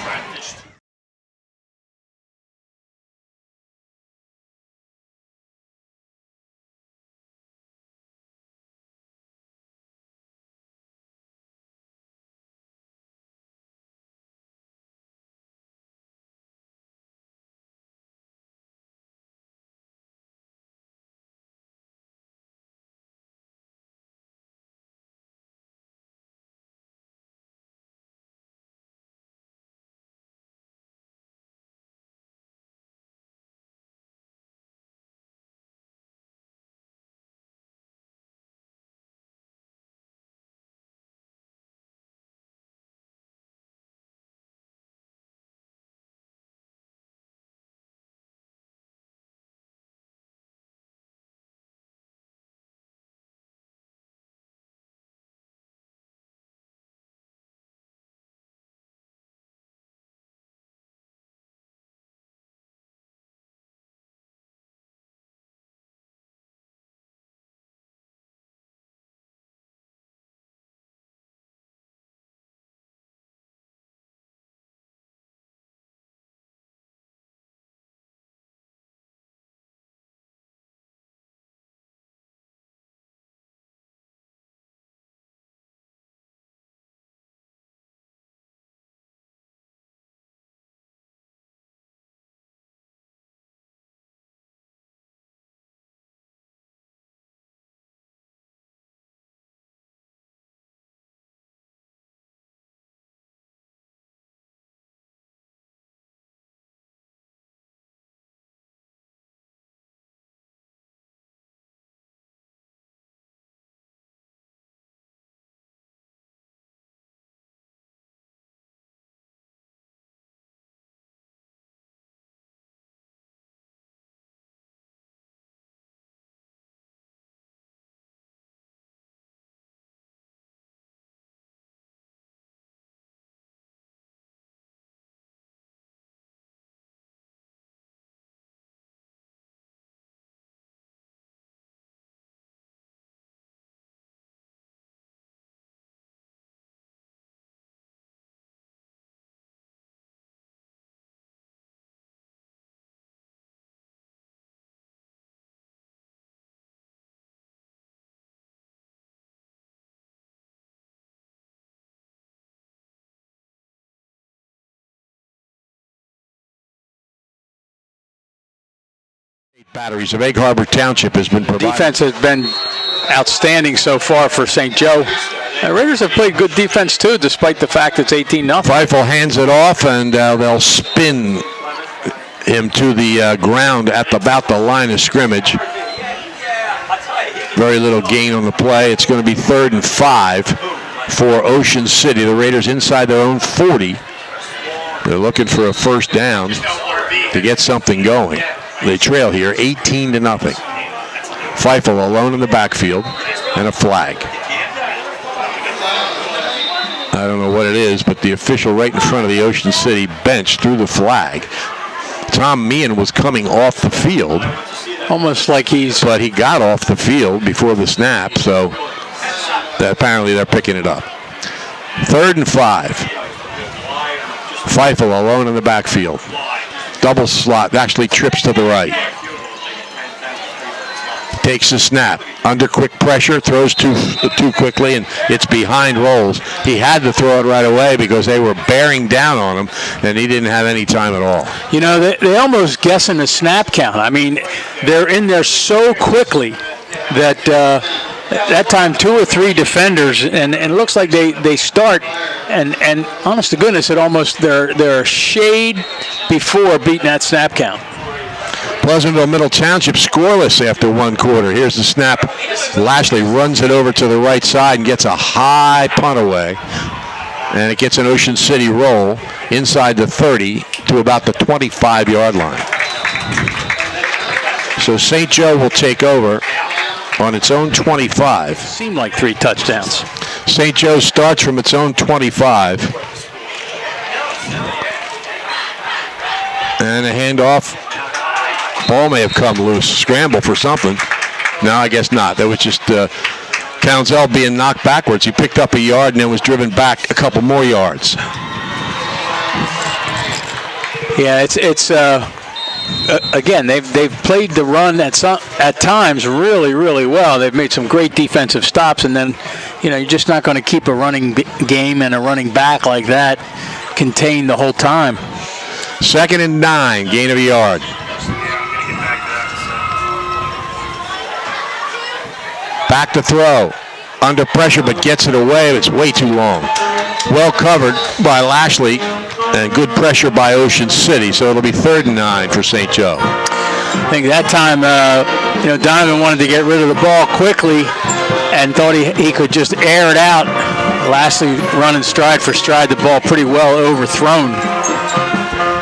Speaker 3: Batteries of Egg Harbor Township has been provided.
Speaker 4: Defense has been outstanding so far for St. Joe. The Raiders have played good defense too, despite the fact it's 18-0.
Speaker 3: Feifel hands it off, and they'll spin him to the ground at about the line of scrimmage. Very little gain on the play. It's going to be 3rd and 5 for Ocean City. The Raiders inside their own 40. They're looking for a first down to get something going. They trail here 18-0. Feifel alone in the backfield and a flag. I don't know what it is, but the official right in front of the Ocean City bench threw the flag. Tom Meehan was coming off the field.
Speaker 4: Almost like
Speaker 3: But he got off the field before the snap, so apparently they're picking it up. 3rd and 5. Feifel alone in the backfield. Double slot, actually trips to the right. Takes the snap, under quick pressure, throws too quickly, and it's behind Rolls. He had to throw it right away because they were bearing down on him, and he didn't have any time at all.
Speaker 4: You know, they almost guessing the snap count. I mean, they're in there so quickly that that time 2 or 3 defenders, and it looks like they start, and honest to goodness, they're a shade before beating that snap count.
Speaker 3: Pleasantville Middle Township scoreless after 1 quarter. Here's the snap. Lashley runs it over to the right side and gets a high punt away. And it gets an Ocean City roll inside the 30 to about the 25-yard line. So St. Joe will take over on its own 25.
Speaker 4: Seemed like 3 touchdowns.
Speaker 3: St. Joe starts from its own 25. And a handoff. Ball may have come loose. Scramble for something. No, I guess not. That was just Townsell being knocked backwards. He picked up a yard and then was driven back a couple more yards.
Speaker 4: Yeah, it's again, they've played the run at times really, really well. They've made some great defensive stops, and then, you know, you're just not going to keep a running game and a running back like that contained the whole time.
Speaker 3: 2nd and 9, gain of a yard. Back to throw. Under pressure, but gets it away. It's way too long. Well covered by Lashley, and good pressure by Ocean City. So it'll be 3rd and 9 for St. Joe.
Speaker 4: I think that time, Donovan wanted to get rid of the ball quickly and thought he could just air it out. Lashley running stride for stride, the ball pretty well overthrown.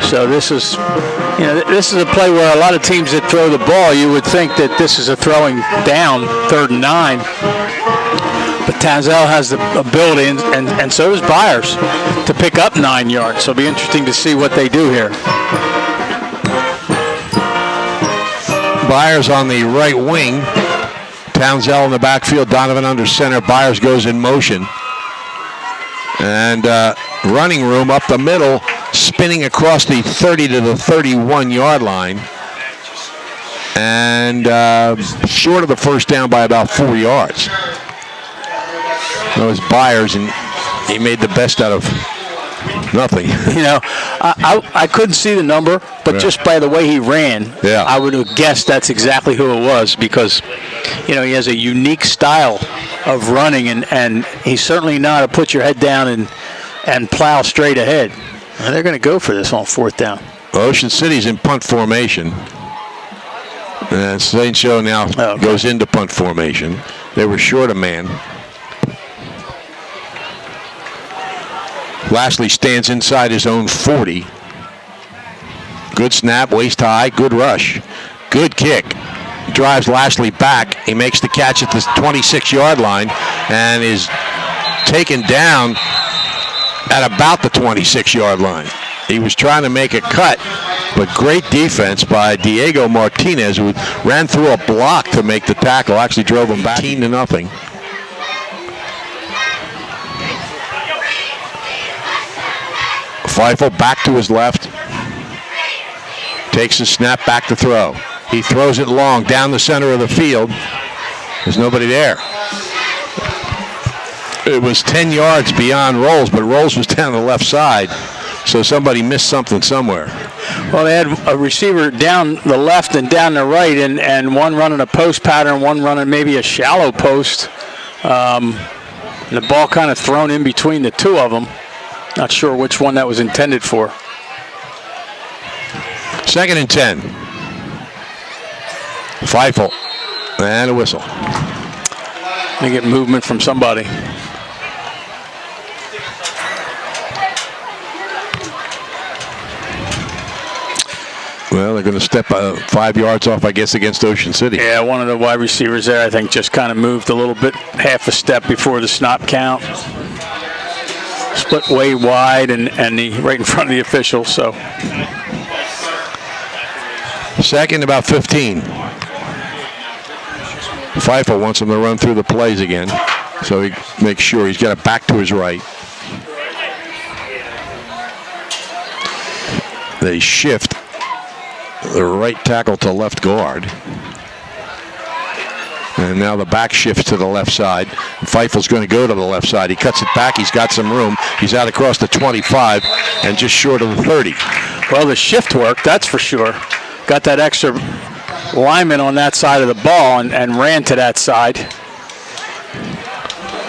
Speaker 4: So this is a play where a lot of teams that throw the ball, you would think that this is a throwing down, 3rd and 9. But Townsell has the ability, and so does Byers, to pick up 9 yards. So it'll be interesting to see what they do here.
Speaker 3: Byers on the right wing. Townsell in the backfield. Donovan under center. Byers goes in motion. And running room up the middle, spinning across the 30 to the 31-yard line. And short of the first down by about 4 yards. That was Byers, and he made the best out of nothing.
Speaker 4: You know, I couldn't see the number, but just by the way he ran, I would have guessed that's exactly who it was, because, you know, he has a unique style of running, and he's certainly not a put your head down and plow straight ahead. And they're going to go for this on 4th down.
Speaker 3: Ocean City's in punt formation. And St. Joe now goes into punt formation. They were short a man. Lashley stands inside his own 40. Good snap, waist high, good rush. Good kick. Drives Lashley back. He makes the catch at the 26-yard line and is taken down at about the 26-yard line. He was trying to make a cut, but great defense by Diego Martinez, who ran through a block to make the tackle, actually drove him back 18-0. Feifel back to his left. Takes the snap, back to throw. He throws it long down the center of the field. There's nobody there. It was 10 yards beyond Rolls, but Rolls was down the left side, so somebody missed something somewhere.
Speaker 4: Well, they had a receiver down the left and down the right, and one running a post pattern, one running maybe a shallow post. And the ball kind of thrown in between the two of them. Not sure which one that was intended for.
Speaker 3: 2nd and 10. Feifel. And a whistle.
Speaker 4: They get movement from somebody.
Speaker 3: Well, they're going to step 5 yards off, I guess, against Ocean City.
Speaker 4: Yeah, one of the wide receivers there, I think, just kind of moved a little bit, half a step before the snap count. Split way wide and right in front of the official, so.
Speaker 3: 2nd, about 15. Feifel wants him to run through the plays again, so he makes sure he's got it back to his right. They shift the right tackle to left guard. And now the back shifts to the left side. Feifel's going to go to the left side. He cuts it back. He's got some room. He's out across the 25 and just short of the 30.
Speaker 4: Well, the shift worked, that's for sure. Got that extra lineman on that side of the ball and ran to that side.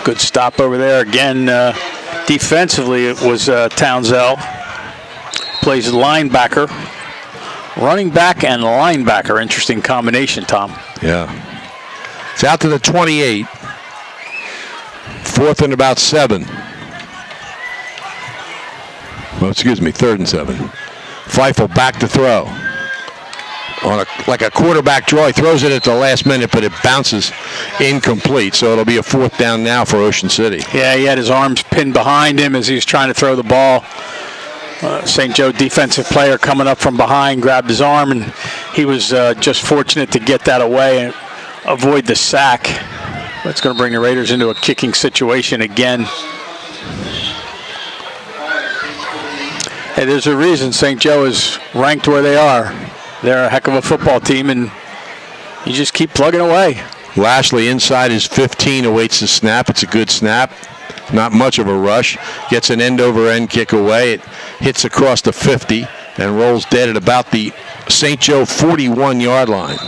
Speaker 4: Good stop over there. Again, defensively, it was Townsell. Plays linebacker. Running back and linebacker. Interesting combination, Tom.
Speaker 3: Yeah. It's out to the 28. 4th and about 7. Well, excuse me, 3rd and 7. Feifel back to throw. Like a quarterback draw, he throws it at the last minute, but it bounces incomplete. So it'll be a 4th down now for Ocean City.
Speaker 4: Yeah, he had his arms pinned behind him as he was trying to throw the ball. St. Joe defensive player coming up from behind, grabbed his arm, and he was just fortunate to get that away and avoid the sack. That's going to bring the Raiders into a kicking situation again. Hey, there's a reason St. Joe is ranked where they are. They're a heck of a football team, and you just keep plugging away.
Speaker 3: Lashley inside his 15 awaits the snap. It's a good snap. Not much of a rush. Gets an end-over-end kick away. It hits across the 50 and rolls dead at about the St. Joe 41-yard line.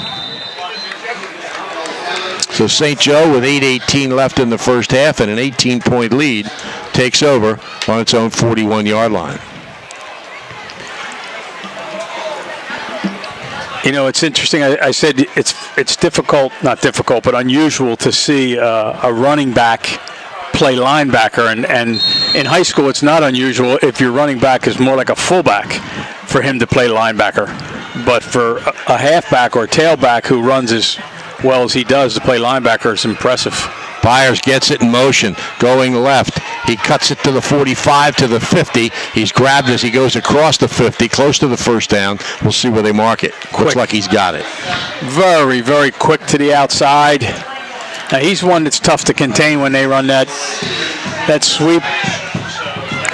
Speaker 3: So St. Joe, with 8:18 left in the first half and an 18-point lead, takes over on its own 41-yard line.
Speaker 4: You know, it's interesting. I said it's difficult, not difficult, but unusual to see a running back play linebacker. And in high school, it's not unusual if your running back is more like a fullback for him to play linebacker. But for a halfback or a tailback who runs as well as he does to play linebacker, it's impressive.
Speaker 3: Byers gets it in motion, going left. He cuts it to the 45, to the 50. He's grabbed as he goes across the 50, close to the first down. We'll see where they mark it. Looks like he's got it.
Speaker 4: Very, very quick to the outside. Now, he's one that's tough to contain when they run that sweep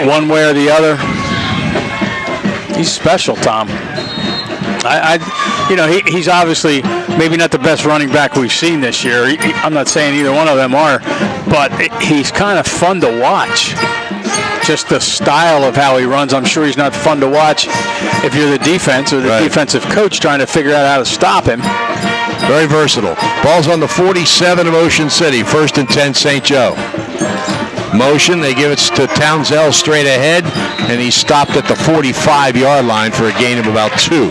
Speaker 4: one way or the other. He's special, Tom. He's obviously maybe not the best running back we've seen this year. I'm not saying either one of them are, but he's kind of fun to watch. Just the style of how he runs. I'm sure he's not fun to watch if you're the defense or the defensive coach trying to figure out how to stop him.
Speaker 3: Very versatile. Ball's on the 47 of Ocean City. 1st and 10, St. Joe. Motion, they give it to Townsell straight ahead, and he's stopped at the 45-yard line for a gain of about 2.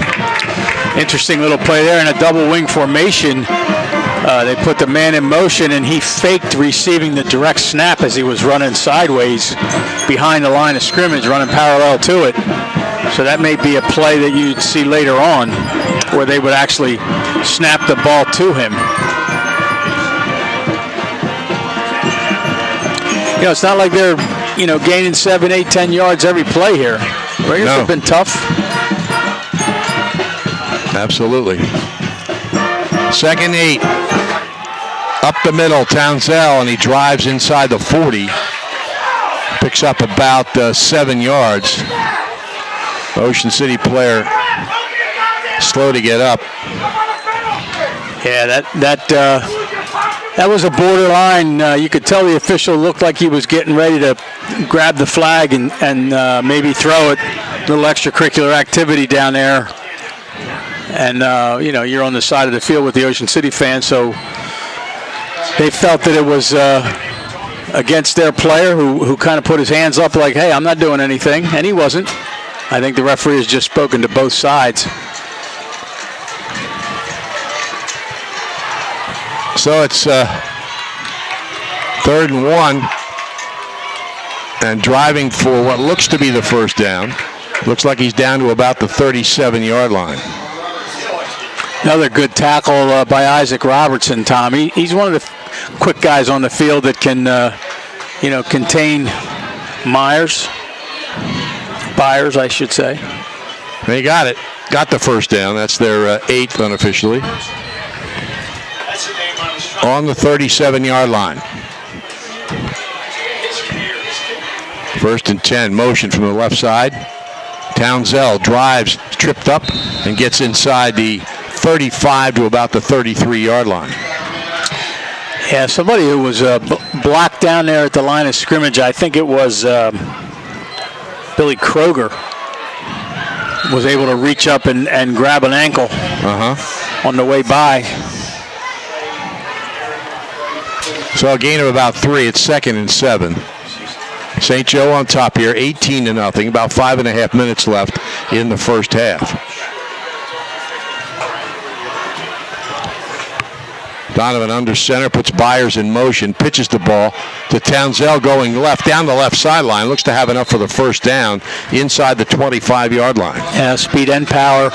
Speaker 4: Interesting little play there in a double wing formation. They put the man in motion, and he faked receiving the direct snap as he was running sideways behind the line of scrimmage, running parallel to it. So that may be a play that you'd see later on where they would actually snap the ball to him. You know, it's not like they're, gaining 7, 8, 10 yards every play here. Raiders have been tough.
Speaker 3: Absolutely. 2nd 8. Up the middle, Townsell, and he drives inside the 40. Picks up about 7 yards. Ocean City player slow to get up.
Speaker 4: Yeah, that was a borderline. You could tell the official looked like he was getting ready to grab the flag and maybe throw it. little extracurricular activity down there. And, you're on the side of the field with the Ocean City fans, so they felt that it was against their player who kind of put his hands up like, hey, I'm not doing anything, and he wasn't. I think the referee has just spoken to both sides.
Speaker 3: So it's 3rd and 1, and driving for what looks to be the first down. Looks like he's down to about the 37-yard line.
Speaker 4: Another good tackle by Isaac Robertson, Tom. He's one of the quick guys on the field that can, contain Byers, I should say.
Speaker 3: They got it. Got the first down. That's their 8th unofficially. On the 37-yard line. 1st and 10. Motion from the left side. Townsell drives, tripped up, and gets inside the 35 to about the 33-yard line.
Speaker 4: Yeah, somebody who was blocked down there at the line of scrimmage, I think it was Billy Kroger, was able to reach up and grab an ankle on the way by.
Speaker 3: So a gain of about 3. It's 2nd and 7. St. Joe on top here, 18-0. About 5.5 minutes left in the first half. Donovan under center, puts Byers in motion, pitches the ball to Townsell going left, down the left sideline. Looks to have enough for the first down inside the 25-yard line.
Speaker 4: Yeah, speed and power.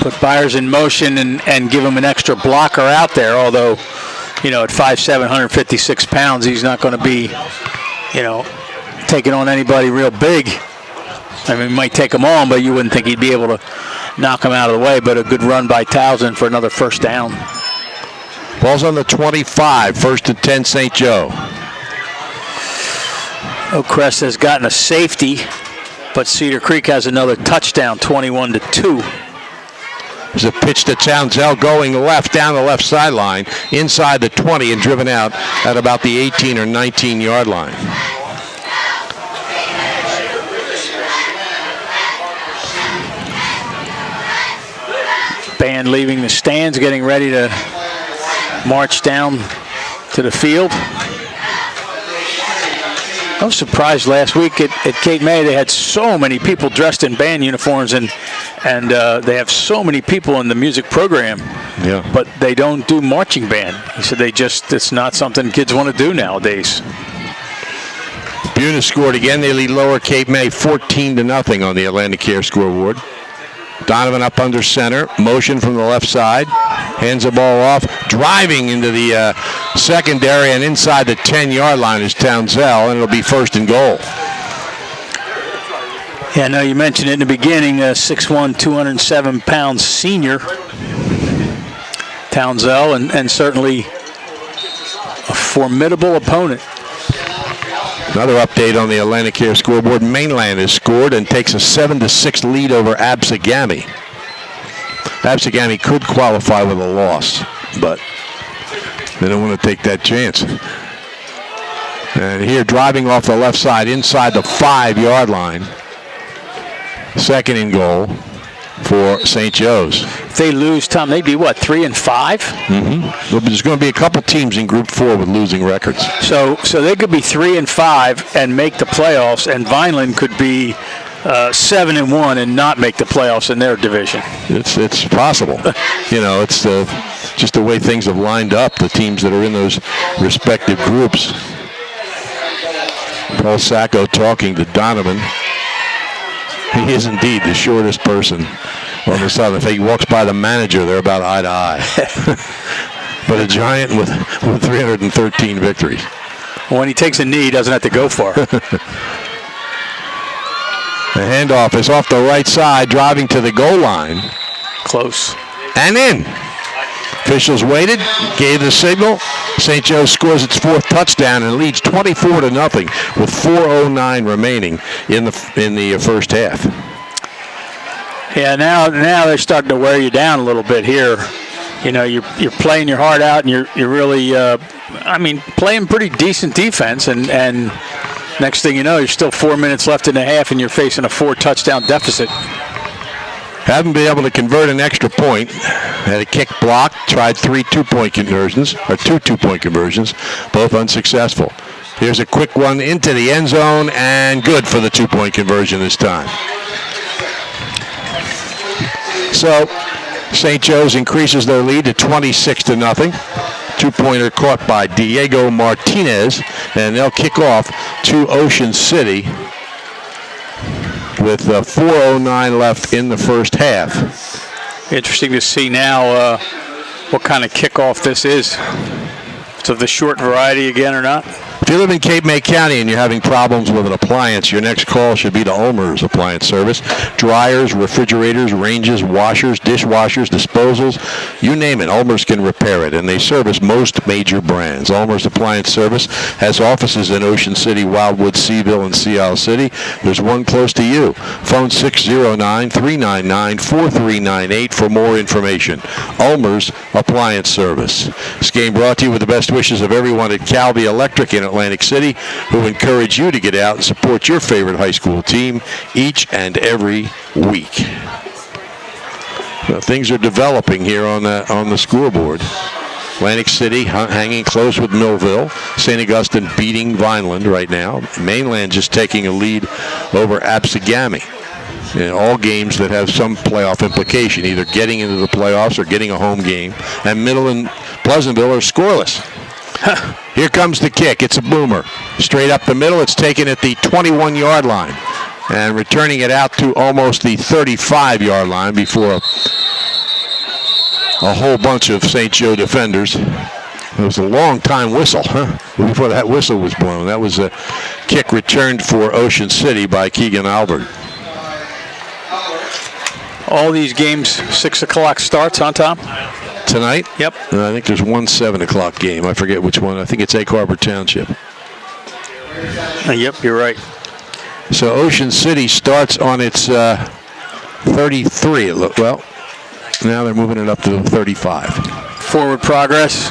Speaker 4: Put Byers in motion and give him an extra blocker out there, although, at 5'7", 156 pounds, he's not going to be, taking on anybody real big. I mean, he might take him on, but you wouldn't think he'd be able to knock him out of the way. But a good run by Townsend for another first down.
Speaker 3: Ball's on the 25, 1st and 10, St. Joe.
Speaker 4: Oakcrest has gotten a safety, but Cedar Creek has another touchdown, 21-2.
Speaker 3: There's a pitch to Townsell going left, down the left sideline, inside the 20, and driven out at about the 18 or 19-yard line.
Speaker 4: Band leaving the stands, getting ready to march down to the field. I was surprised last week at Cape May. They had so many people dressed in band uniforms, and they have so many people in the music program.
Speaker 3: Yeah.
Speaker 4: But they don't do marching band. He said it's not something kids want to do nowadays.
Speaker 3: Buna scored again. They lead Lower Cape May 14-0 on the Atlantic Care scoreboard. Donovan up under center, motion from the left side, hands the ball off, driving into the secondary, and inside the 10-yard line is Townsell, and it'll be 1st and goal.
Speaker 4: Yeah, no, you mentioned it in the beginning, 6'1", 207-pound senior, Townsell, and certainly a formidable opponent.
Speaker 3: Another update on the Atlantic Care scoreboard. Mainland has scored and takes a 7-6 lead over Absegami. Absegami could qualify with a loss, but they don't want to take that chance. And here, driving off the left side inside the 5-yard line. 2nd and goal for St. Joe's.
Speaker 4: If they lose, Tom, they'd be what, 3-5?
Speaker 3: Mm-hmm. There's going to be a couple teams in Group 4 with losing records.
Speaker 4: So they could be 3-5 and make the playoffs, and Vineland could be 7-1 and not make the playoffs in their division.
Speaker 3: It's possible. It's just the way things have lined up. The teams that are in those respective groups. Paul Sacco talking to Donovan. He is indeed the shortest person on the side. If he walks by the manager, they're about eye to eye. But a giant with 313 victories.
Speaker 4: When he takes a knee, he doesn't have to go far.
Speaker 3: The handoff is off the right side, driving to the goal line.
Speaker 4: Close.
Speaker 3: And in. Officials waited, gave the signal. St. Joe scores its 4th touchdown and leads 24-0 with 4:09 remaining in the first half.
Speaker 4: Yeah, now they're starting to wear you down a little bit here. You're playing your heart out, and you're really, playing pretty decent defense, and Next thing you know, you're still 4 minutes left in the half, and you're facing a 4-touchdown deficit.
Speaker 3: Haven't been able to convert an extra point. Had a kick blocked, tried 3 two-point conversions, or 2 two-point conversions, both unsuccessful. Here's a quick one into the end zone, and good for the 2-point conversion this time. So, St. Joe's increases their lead to 26-0. Two-pointer caught by Diego Martinez, and they'll kick off to Ocean City with 4:09 left in the first half.
Speaker 4: Interesting to see now what kind of kickoff this is. It's of the short variety again or not.
Speaker 3: If you live in Cape May County and you're having problems with an appliance, your next call should be to Ulmer's Appliance Service. Dryers, refrigerators, ranges, washers, dishwashers, disposals, you name it, Ulmer's can repair it, and they service most major brands. Ulmer's Appliance Service has offices in Ocean City, Wildwood, Seaville, and Sea Isle City. There's one close to you. Phone 609-399-4398 for more information. Ulmer's Appliance Service. This game brought to you with the best wishes of everyone at Calvi Electric in Atlantic City, who encourage you to get out and support your favorite high school team each and every week. Well, things are developing here on the scoreboard. Atlantic City hanging close with Millville. St. Augustine beating Vineland right now. Mainland just taking a lead over Absegami. All games that have some playoff implication, either getting into the playoffs or getting a home game. And Middle and Pleasantville are scoreless. Here comes the kick. It's a boomer. Straight up the middle. It's taken at the 21-yard line. And returning it out to almost the 35-yard line before a whole bunch of St. Joe defenders. It was a long time whistle, before that whistle was blown. That was a kick returned for Ocean City by Keegan Albert.
Speaker 4: All these games, 6 o'clock starts, huh, Tom?
Speaker 3: Tonight?
Speaker 4: Yep.
Speaker 3: I think there's one 7 o'clock game. I forget which one. I think it's Egg Harbor Township.
Speaker 4: Yep, you're right.
Speaker 3: So Ocean City starts on its 33. Well, now they're moving it up to 35.
Speaker 4: Forward progress,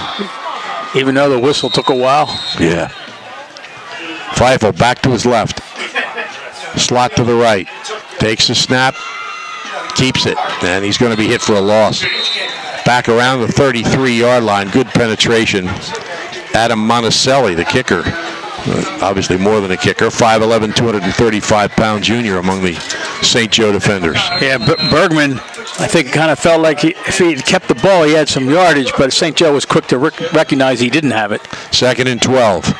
Speaker 4: even though the whistle took a while.
Speaker 3: Yeah. Feifel back to his left. Slot to the right. Takes the snap. Keeps it. And he's going to be hit for a loss. Back around the 33-yard line. Good penetration. Adam Monticelli, the kicker. Obviously more than a kicker. 5'11", 235-pound junior among the St. Joe defenders.
Speaker 4: Yeah, Bergman, I think, kind of felt like if he had kept the ball, he had some yardage, but St. Joe was quick to recognize he didn't have it.
Speaker 3: 2nd and 12.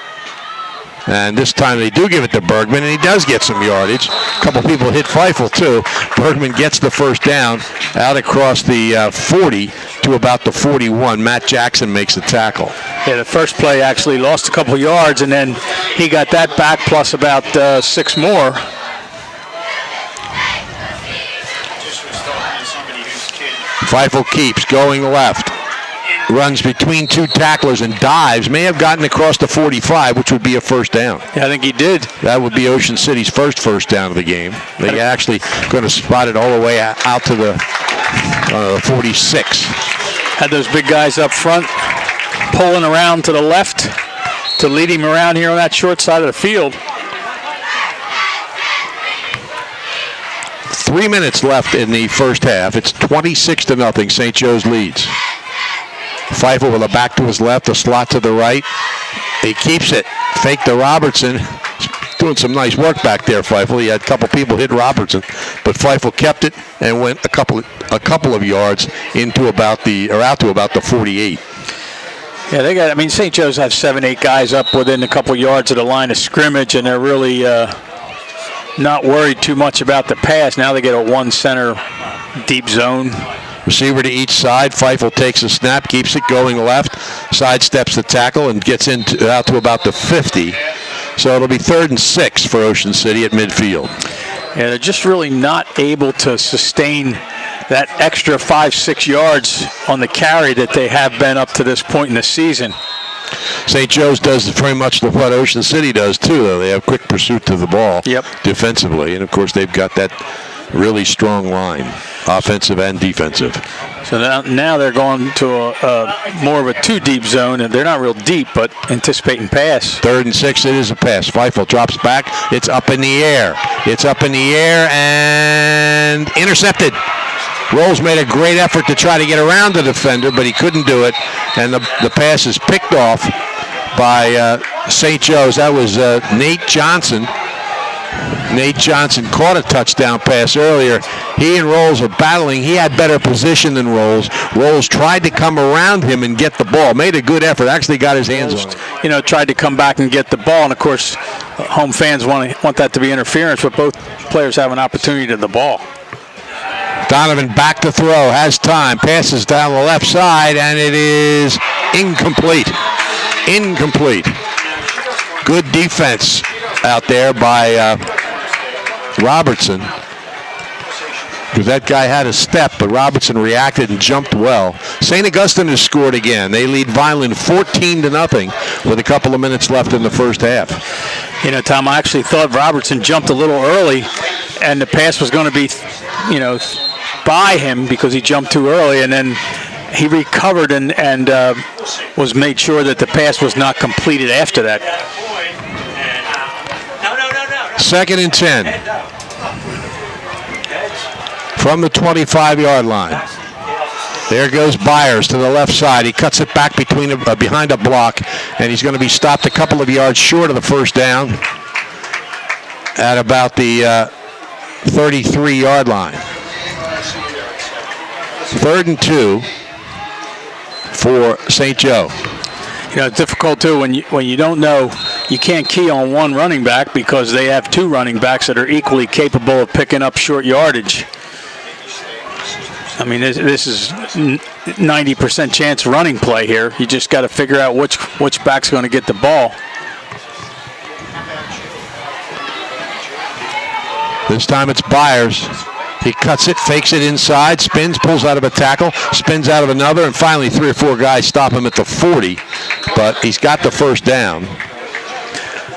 Speaker 3: And this time they do give it to Bergman, and he does get some yardage. A couple people hit Feifel, too. Bergman gets the first down out across the 40 to about the 41. Matt Jackson makes the tackle.
Speaker 4: Yeah, the first play actually lost a couple yards, and then he got that back plus about 6 more.
Speaker 3: Feifel keeps going left. Runs between 2 tacklers and dives. May have gotten across the 45, which would be a first down.
Speaker 4: Yeah, I think he did.
Speaker 3: That would be Ocean City's first down of the game. They actually going to spot it all the way out to the 46.
Speaker 4: Had those big guys up front pulling around to the left to lead him around here on that short side of the field.
Speaker 3: 3 minutes left in the first half. It's 26-0. St. Joe's leads. Feifel with a back to his left, a slot to the right. He keeps it. Fake to Robertson. Doing some nice work back there, Feifel. He had a couple people hit Robertson, but Feifel kept it and went a couple of yards out to about the 48.
Speaker 4: Yeah, St. Joe's have 7-8 guys up within a couple yards of the line of scrimmage, and they're really not worried too much about the pass. Now they get a 1 center deep zone.
Speaker 3: Receiver to each side. Feifel takes a snap, keeps it going left, sidesteps the tackle, and gets out to about the 50. So it'll be 3rd and 6 for Ocean City at midfield.
Speaker 4: Yeah, they're just really not able to sustain that extra 5-6 yards on the carry that they have been up to this point in the season.
Speaker 3: St. Joe's does very much what Ocean City does, too, though. They have quick pursuit to the ball defensively. And, of course, they've got that really strong line, offensive and defensive.
Speaker 4: So now they're going to more of a too deep zone, and they're not real deep, but anticipating pass.
Speaker 3: 3rd and 6, it is a pass. Feifel drops back. It's up in the air. It's up in the air and intercepted. Rolls made a great effort to try to get around the defender, but he couldn't do it. And the pass is picked off by St. Joe's. That was Nate Johnson. Nate Johnson caught a touchdown pass earlier. He and Rolls are battling. He had better position than Rolls. Rolls tried to come around him and get the ball. Made a good effort. Actually got his hands on it.
Speaker 4: Tried to come back and get the ball. And, of course, home fans want that to be interference, but both players have an opportunity to the ball.
Speaker 3: Donovan back to throw. Has time. Passes down the left side, and it is incomplete. Incomplete. Good defense out there by Robertson, because that guy had a step, but Robertson reacted and jumped well. St. Augustine has scored again. They lead Vineland 14-0 with a couple of minutes left in the first half.
Speaker 4: Tom, I actually thought Robertson jumped a little early, and the pass was going to be, by him because he jumped too early, and then he recovered and was made sure that the pass was not completed after that.
Speaker 3: 2nd and 10 from the 25-yard line. There goes Byers to the left side. He cuts it back behind a block, and he's going to be stopped a couple of yards short of the first down at about the 33-yard line. 3rd and 2 for St. Joe.
Speaker 4: It's difficult too when you don't know. You can't key on one running back because they have two running backs that are equally capable of picking up short yardage. I mean, this is 90% chance running play here. You just got to figure out which back's going to get the ball.
Speaker 3: This time it's Byers. He cuts it, fakes it inside, spins, pulls out of a tackle, spins out of another, and finally 3 or 4 guys stop him at the 40. But he's got the first down.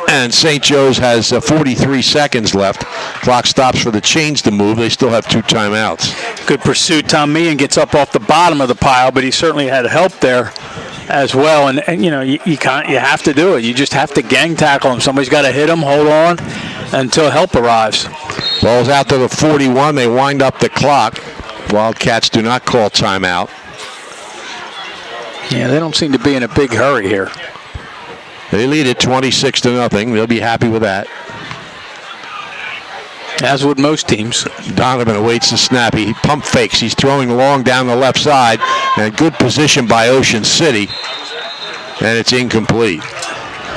Speaker 3: And St. Joe's has 43 seconds left. Clock stops for the chains to move. They still have 2 timeouts.
Speaker 4: Good pursuit. Tom Meehan gets up off the bottom of the pile, but he certainly had help there as well. And you have to do it. You just have to gang tackle him. Somebody's got to hit him, hold on until help arrives.
Speaker 3: Ball's out to the 41. They wind up the clock. Wildcats do not call timeout.
Speaker 4: Yeah, they don't seem to be in a big hurry here.
Speaker 3: They lead it 26-0. They'll be happy with that.
Speaker 4: As would most teams.
Speaker 3: Donovan awaits the snap. He pump fakes. He's throwing long down the left side. And good position by Ocean City. And it's incomplete.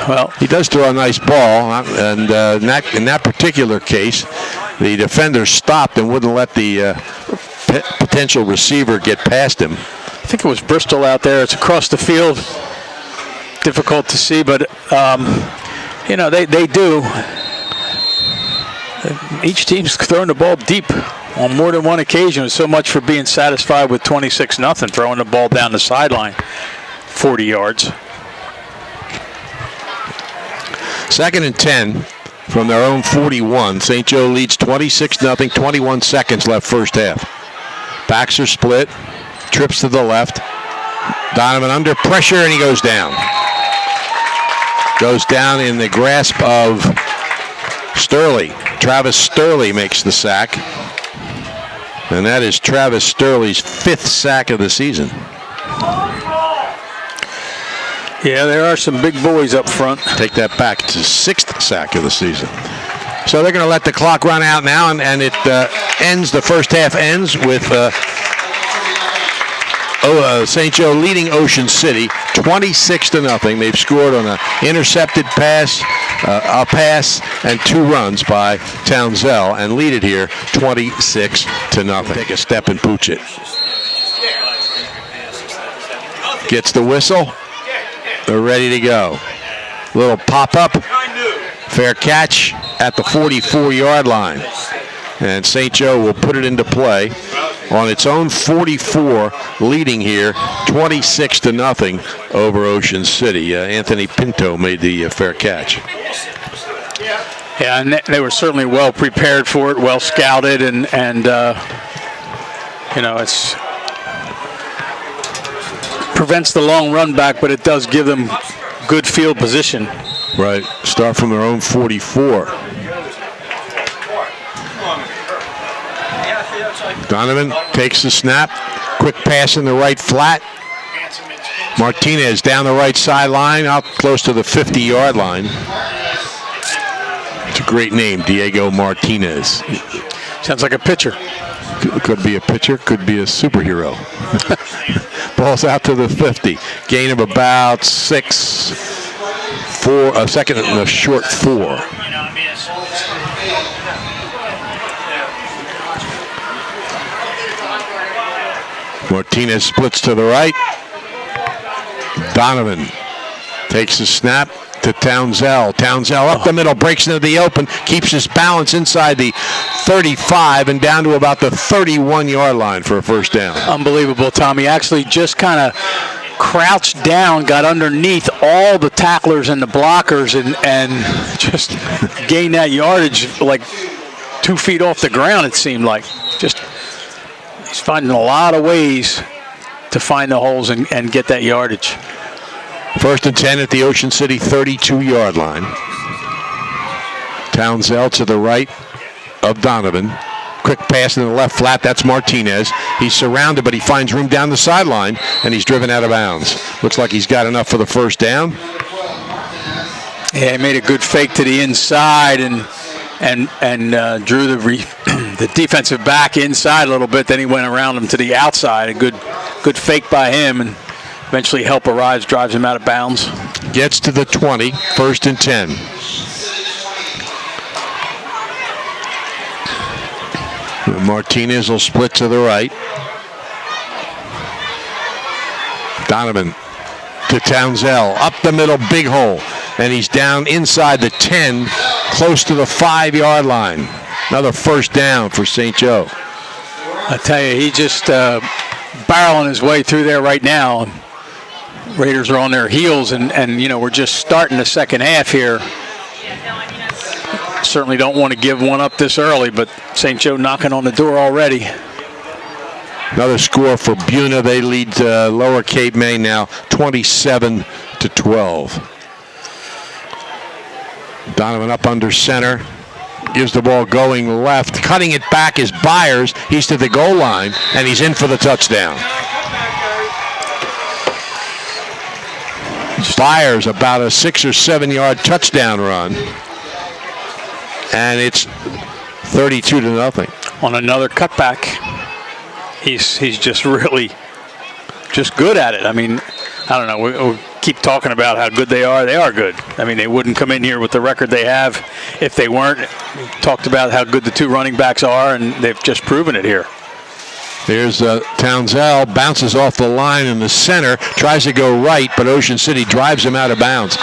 Speaker 4: Well,
Speaker 3: he does throw a nice ball. And in that particular case, the defender stopped and wouldn't let the potential receiver get past him.
Speaker 4: I think it was Bristol out there. It's across the field. Difficult to see, but they do. Each team's throwing the ball deep on more than one occasion. So much for being satisfied with 26-0, throwing the ball down the sideline 40 yards.
Speaker 3: 2nd and 10 from their own 41. St. Joe leads 26-0, 21 seconds left first half. Backs are split, trips to the left. Donovan under pressure, and he goes down. Goes down in the grasp of Sturley. Travis Sturley makes the sack. And that is Travis Sturley's 5th sack of the season.
Speaker 4: Yeah, there are some big boys up front.
Speaker 3: Take that back. It's his 6th sack of the season. So they're going to let the clock run out now, and it ends. The first half ends with St. Joe leading Ocean City 26-0. They've scored on an intercepted pass, a pass, and 2 runs by Townsell, and lead it here 26-0. Take a step and pooch it. Gets the whistle. They're ready to go. Little pop-up. Fair catch at the 44-yard line. And St. Joe will put it into play on its own 44, leading here 26-0 over Ocean City. Anthony Pinto made the fair catch.
Speaker 4: Yeah, and they were certainly well prepared for it, well scouted, and it's prevents the long run back, but it does give them good field position.
Speaker 3: Right. Start from their own 44. Donovan takes the snap. Quick pass in the right flat. Martinez down the right sideline, out close to the 50-yard line. It's a great name, Diego Martinez.
Speaker 4: Sounds like a pitcher.
Speaker 3: Could be a pitcher, could be a superhero. Ball's out to the 50. Gain of about 6, 4, a second and a short 4. Martinez splits to the right. Donovan takes the snap to Townsell. Townsell up the middle, breaks into the open, keeps his balance inside the 35 and down to about the 31-yard line for a first down.
Speaker 4: Unbelievable, Tom. He actually just kind of crouched down, got underneath all the tacklers and the blockers, and just gained that yardage like 2 feet off the ground, it seemed like. He's finding a lot of ways to find the holes and get that yardage.
Speaker 3: First and 10 at the Ocean City 32-yard line. Townsell to the right of Donovan. Quick pass in the left flat. That's Martinez. He's surrounded, but he finds room down the sideline, and he's driven out of bounds. Looks like he's got enough for the first down.
Speaker 4: Yeah, he made a good fake to the inside and drew the defensive back inside a little bit. Then he went around him to the outside. A good fake by him, and eventually help arrives, drives him out of bounds.
Speaker 3: Gets to the 20, first and 10. Martinez will split to the right. Donovan to Townsell, up the middle, big hole. And he's down inside the 10, close to the 5-yard line. Another first down for St. Joe.
Speaker 4: I tell you, he just barreling his way through there right now. Raiders are on their heels, and we're just starting the second half here. Certainly don't want to give one up this early, but St. Joe knocking on the door already.
Speaker 3: Another score for Buna. They lead Lower Cape May now 27-12. Donovan up under center. Gives the ball going left. Cutting it back is Byers. He's to the goal line, and he's in for the touchdown. Byers about a 6 or 7 yard touchdown run. And it's 32-0.
Speaker 4: On another cutback. He's just really just good at it. I mean, I don't know. We keep talking about how good they are. They are good. I mean, they wouldn't come in here with the record they have if they weren't. We talked about how good the 2 running backs are, and they've just proven it here.
Speaker 3: Here's Townsell, bounces off the line in the center, tries to go right, but Ocean City drives him out of bounds.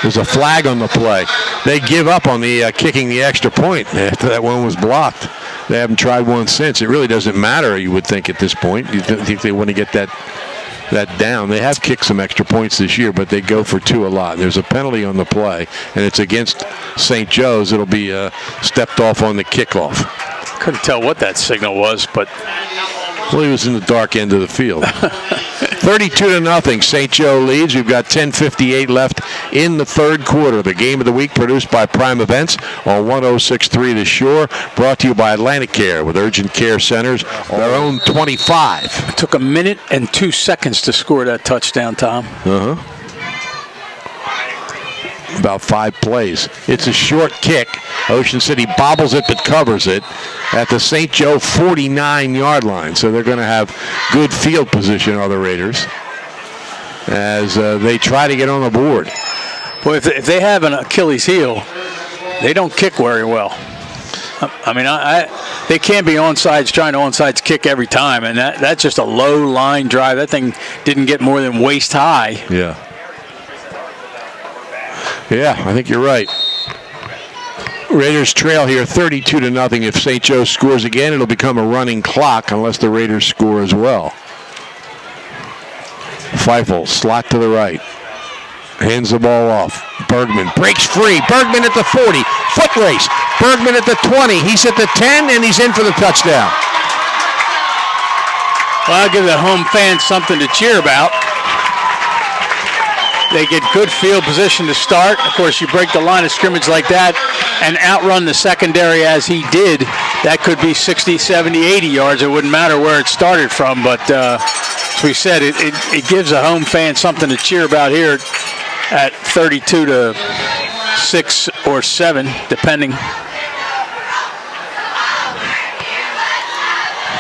Speaker 3: There's a flag on the play. They give up on the kicking the extra point after that one was blocked. They haven't tried one since. It really doesn't matter, you would think, at this point. You think they want to get that down. They have kicked some extra points this year, but they go for 2 a lot. There's a penalty on the play, and it's against St. Joe's. It'll be stepped off on the kickoff.
Speaker 4: Couldn't tell what that signal was, but...
Speaker 3: Well, he was in the dark end of the field. 32-0, St. Joe leads. We've got 10:58 left in the third quarter. The game of the week produced by Prime Events on 106.3 The Shore. Brought to you by Atlantic Care with urgent care centers. Their own 25.
Speaker 4: It took 1 minute and 2 seconds to score that touchdown, Tom.
Speaker 3: About 5 plays. It's a short kick. Ocean City bobbles it but covers it at the St. Joe 49-yard line. So they're going to have good field position, are the Raiders, as they try to get on the board.
Speaker 4: Well, if they have an Achilles heel, they don't kick very well. I mean, they can't be onside trying to onside kick every time, and that's just a low line drive. That thing didn't get more than waist high.
Speaker 3: Yeah, I think you're right. Raiders trail here 32-0. If St. Joe scores again, it'll become a running clock unless the Raiders score as well. Feifel, slot to the right. Hands the ball off. Bergman breaks free. Bergman at the 40, foot race. Bergman at the 20. He's at the 10, and he's in for the touchdown.
Speaker 4: Well, I'll give the home fans something to cheer about. They get good field position to start. Of course, you break the line of scrimmage like that and outrun the secondary as he did. That could be 60, 70, 80 yards. It wouldn't matter where it started from. But as we said, it gives a home fan something to cheer about here at 32 to 6 or 7, depending.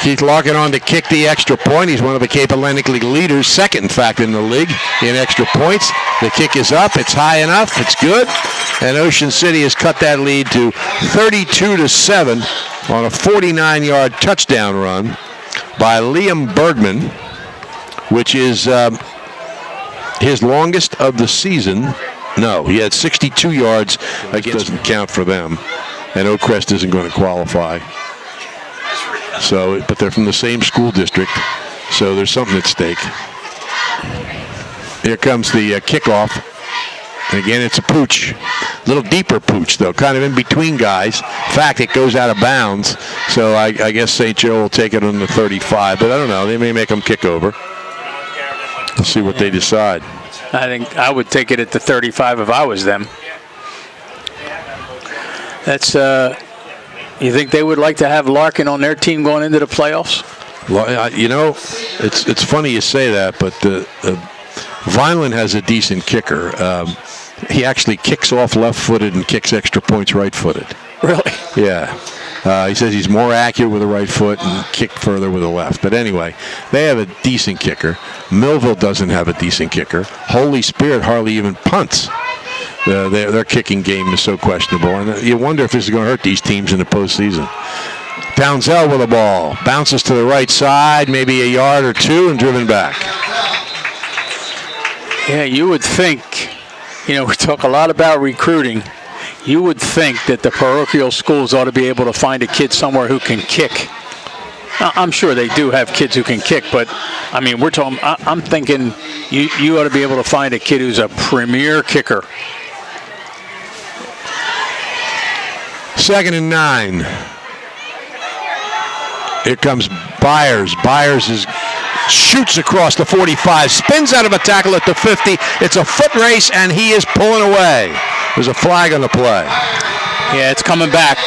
Speaker 3: Keith Larkin on to kick the extra point. He's one of the Cape Atlantic League leaders, second, in fact, in the league in extra points. The kick is up. It's high enough. It's good. And Ocean City has cut that lead to 32 to 7 on a 49-yard touchdown run by Liam Bergman, which is his longest of the season. No, he had 62 yards. That doesn't count for them. And Oak Crest isn't going to qualify. So, but they're from the same school district, so there's something at stake. Here comes the kickoff. And again, it's a pooch. A little deeper pooch, though, kind of in between guys. In fact, it goes out of bounds, so I guess St. Joe will take it on the 35, but I don't know. They may make them kick over. Let's see what they decide.
Speaker 4: I think I would take it at the 35 if I was them. That's you think they would like to have Larkin on their team going into the playoffs?
Speaker 3: You know, it's funny you say that, but Vineland has a decent kicker. He actually kicks off left-footed and kicks extra points right-footed.
Speaker 4: Really?
Speaker 3: Yeah. He says he's more accurate with the right foot and kick further with the left. But anyway, they have a decent kicker. Millville doesn't have a decent kicker. Holy Spirit hardly even punts. Their kicking game is so questionable. And you wonder if this is going to hurt these teams in the postseason. Townsell with the ball. Bounces to the right side, maybe a yard or two, and driven back.
Speaker 4: Yeah, you would think, we talk a lot about recruiting. You would think that the parochial schools ought to be able to find a kid somewhere who can kick. I'm sure they do have kids who can kick, but, I mean, I'm thinking you ought to be able to find a kid who's a premier kicker.
Speaker 3: 2nd and 9. Here comes Byers. Byers shoots across the 45, spins out of a tackle at the 50. It's a foot race, and he is pulling away. There's a flag on the play.
Speaker 4: Yeah, it's coming back.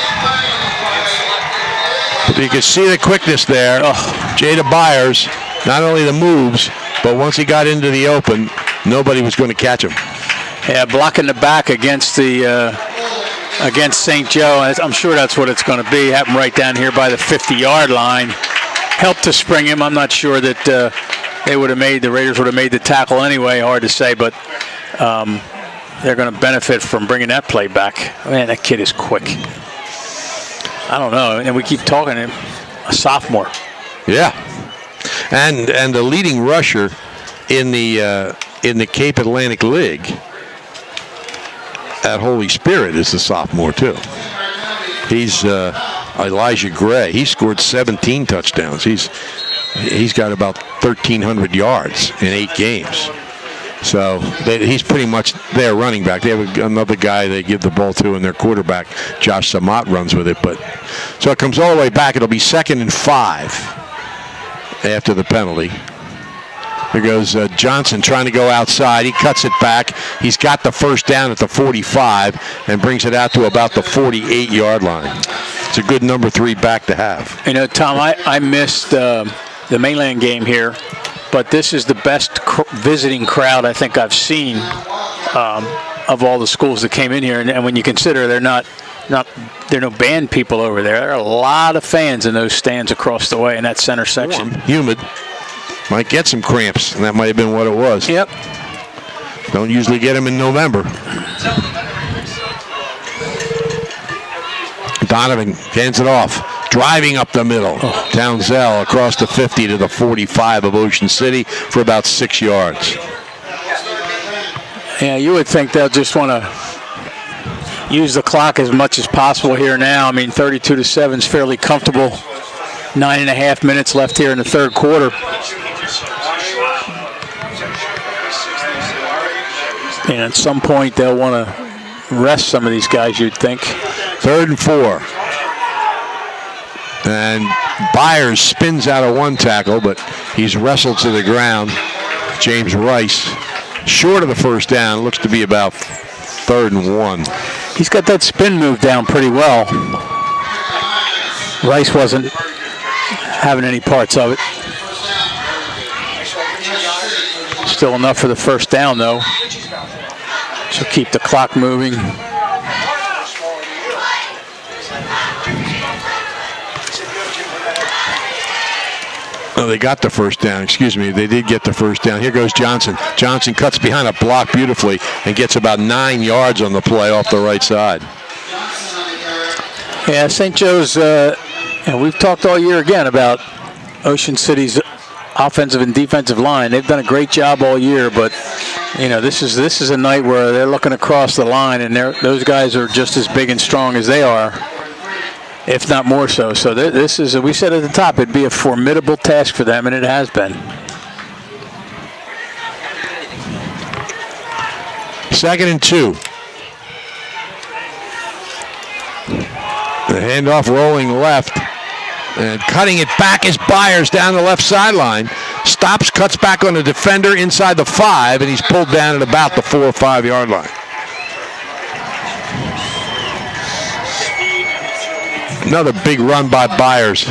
Speaker 3: You can see the quickness there. Jada Byers, not only the moves, but once he got into the open, nobody was going to catch him.
Speaker 4: Yeah, blocking the back against St. Joe. I'm sure that's what it's going to be. Happened right down here by the 50-yard line. Helped to spring him. I'm not sure that the Raiders would have made the tackle anyway. Hard to say, but they're going to benefit from bringing that play back. Man, that kid is quick. I don't know, and we keep talking to him, a sophomore.
Speaker 3: Yeah, and the leading rusher in the Cape Atlantic League at Holy Spirit is a sophomore too. He's Elijah Gray. He scored 17 touchdowns. He's got about 1,300 yards in 8 games. So he's pretty much their running back. They have another guy they give the ball to, and their quarterback, Josh Samat, runs with it. So it comes all the way back. It'll be 2nd and 5 after the penalty. Here goes Johnson trying to go outside. He cuts it back. He's got the first down at the 45 and brings it out to about the 48-yard line. It's a good number 3 back to have.
Speaker 4: Tom, I missed the mainland game here. But this is the best visiting crowd I think I've seen of all the schools that came in here. And when you consider there are no band people over there, there are a lot of fans in those stands across the way in that center section.
Speaker 3: Warm, humid. Might get some cramps, and that might have been what it was.
Speaker 4: Yep.
Speaker 3: Don't usually get them in November. Donovan hands it off. Driving up the middle. Townsell across the 50 to the 45 of Ocean City for about 6 yards.
Speaker 4: Yeah, you would think they'll just want to use the clock as much as possible here now. I mean, 32 to 7 is fairly comfortable. 9.5 minutes left here in the third quarter. And at some point they'll want to rest some of these guys, you'd think.
Speaker 3: 3rd and 4. And Byers spins out of one tackle, but he's wrestled to the ground. James Rice, short of the first down, looks to be about 3rd and 1.
Speaker 4: He's got that spin move down pretty well. Rice wasn't having any parts of it. Still enough for the first down, though. So keep the clock moving.
Speaker 3: Oh, they got the first down. Excuse me. They did get the first down. Here goes Johnson. Johnson cuts behind a block beautifully and gets about 9 yards on the play off the right side.
Speaker 4: Yeah, St. Joe's, and we've talked all year again about Ocean City's offensive and defensive line. They've done a great job all year, but this is a night where they're looking across the line, and those guys are just as big and strong as they are, if not more so. So this is, we said at the top, it'd be a formidable task for them, and it has been.
Speaker 3: 2nd and 2. The handoff rolling left. And cutting it back is Byers down the left sideline. Stops, cuts back on the defender inside the 5, and he's pulled down at about the 4 or 5 yard line. Another big run by Byers.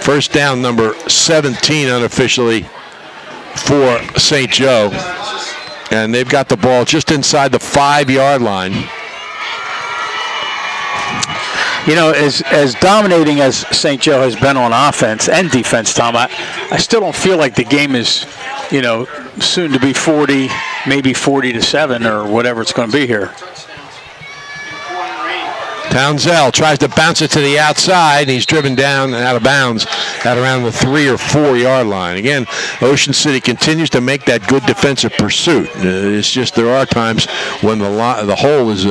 Speaker 3: First down, number 17 unofficially for St. Joe. And they've got the ball just inside the 5 yard line.
Speaker 4: As dominating as St. Joe has been on offense and defense, Tom, I still don't feel like the game is, soon to be 40, maybe 40-7 or whatever it's going to be here.
Speaker 3: Townsell tries to bounce it to the outside. He's driven down and out of bounds at around the 3 or 4 yard line. Again, Ocean City continues to make that good defensive pursuit. It's just there are times when the hole is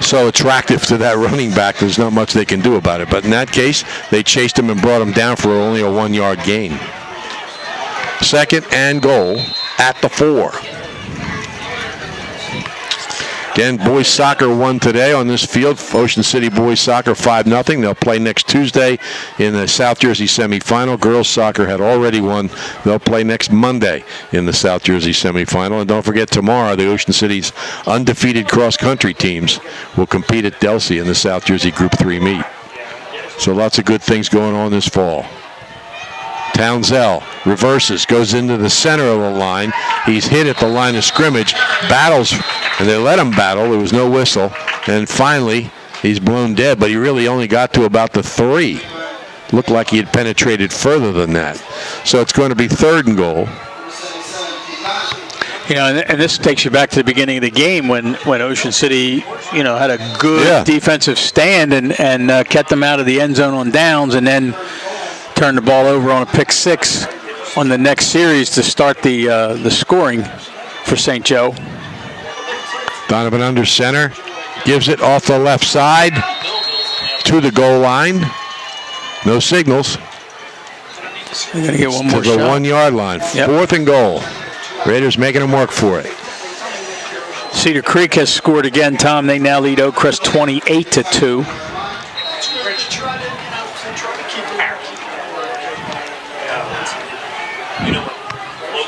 Speaker 3: so attractive to that running back, there's not much they can do about it. But in that case, they chased him and brought him down for only a 1 yard gain. 2nd and goal at the 4. Again, boys soccer won today on this field. Ocean City boys soccer 5-0. They'll play next Tuesday in the South Jersey semifinal. Girls soccer had already won. They'll play next Monday in the South Jersey semifinal. And don't forget, tomorrow the Ocean City's undefeated cross-country teams will compete at Delsea in the South Jersey Group 3 meet. So lots of good things going on this fall. Townsell reverses, goes into the center of the line. He's hit at the line of scrimmage, battles, and they let him battle. There was no whistle. And finally, he's blown dead, but he really only got to about the 3. Looked like he had penetrated further than that. So it's going to be 3rd and goal.
Speaker 4: And this takes you back to the beginning of the game when Ocean City, had a good defensive stand and kept them out of the end zone on downs, and then turned the ball over on a pick 6 on the next series to start the scoring for St. Joe.
Speaker 3: Donovan under center, gives it off the left side to the goal line. No signals.
Speaker 4: They're going to get one more
Speaker 3: to
Speaker 4: shot.
Speaker 3: The 1 yard line. Yep. 4th and goal. Raiders making them work for it.
Speaker 4: Cedar Creek has scored again, Tom. They now lead Oakcrest 28-2.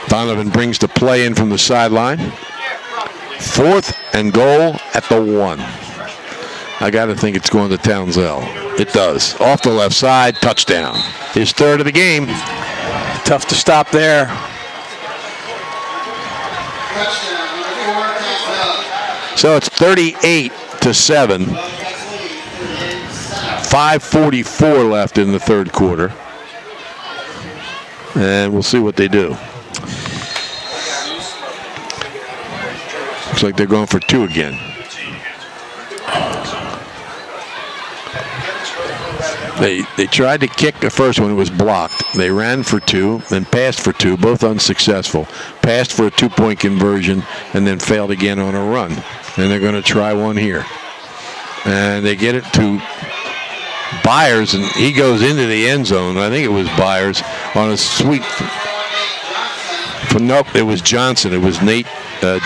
Speaker 3: Donovan brings the play in from the sideline. 4th and goal at the 1. I got to think it's going to Townsell. It does. Off the left side, touchdown. His 3rd of the game.
Speaker 4: Tough to stop there.
Speaker 3: So it's 38-7. 5:44 left in the 3rd quarter. And we'll see what they do. Looks like they're going for 2 again. They tried to kick the first one. It was blocked. They ran for 2, then passed for 2, both unsuccessful. Passed for a 2-point conversion, and then failed again on a run. And they're going to try one here. And they get it to Byers, and he goes into the end zone. I think it was Byers on a sweep. Nope, it was Johnson. It was Nate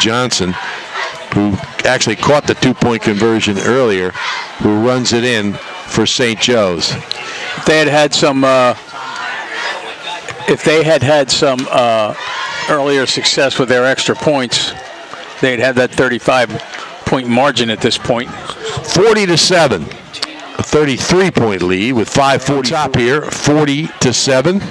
Speaker 3: Johnson. who actually caught the two-point conversion earlier, who runs it in for St. Joe's.
Speaker 4: If they had some earlier success with their extra points, they'd have that 35-point margin at this point.
Speaker 3: 40-7, a 33-point lead with 5:40 top here. 40-7.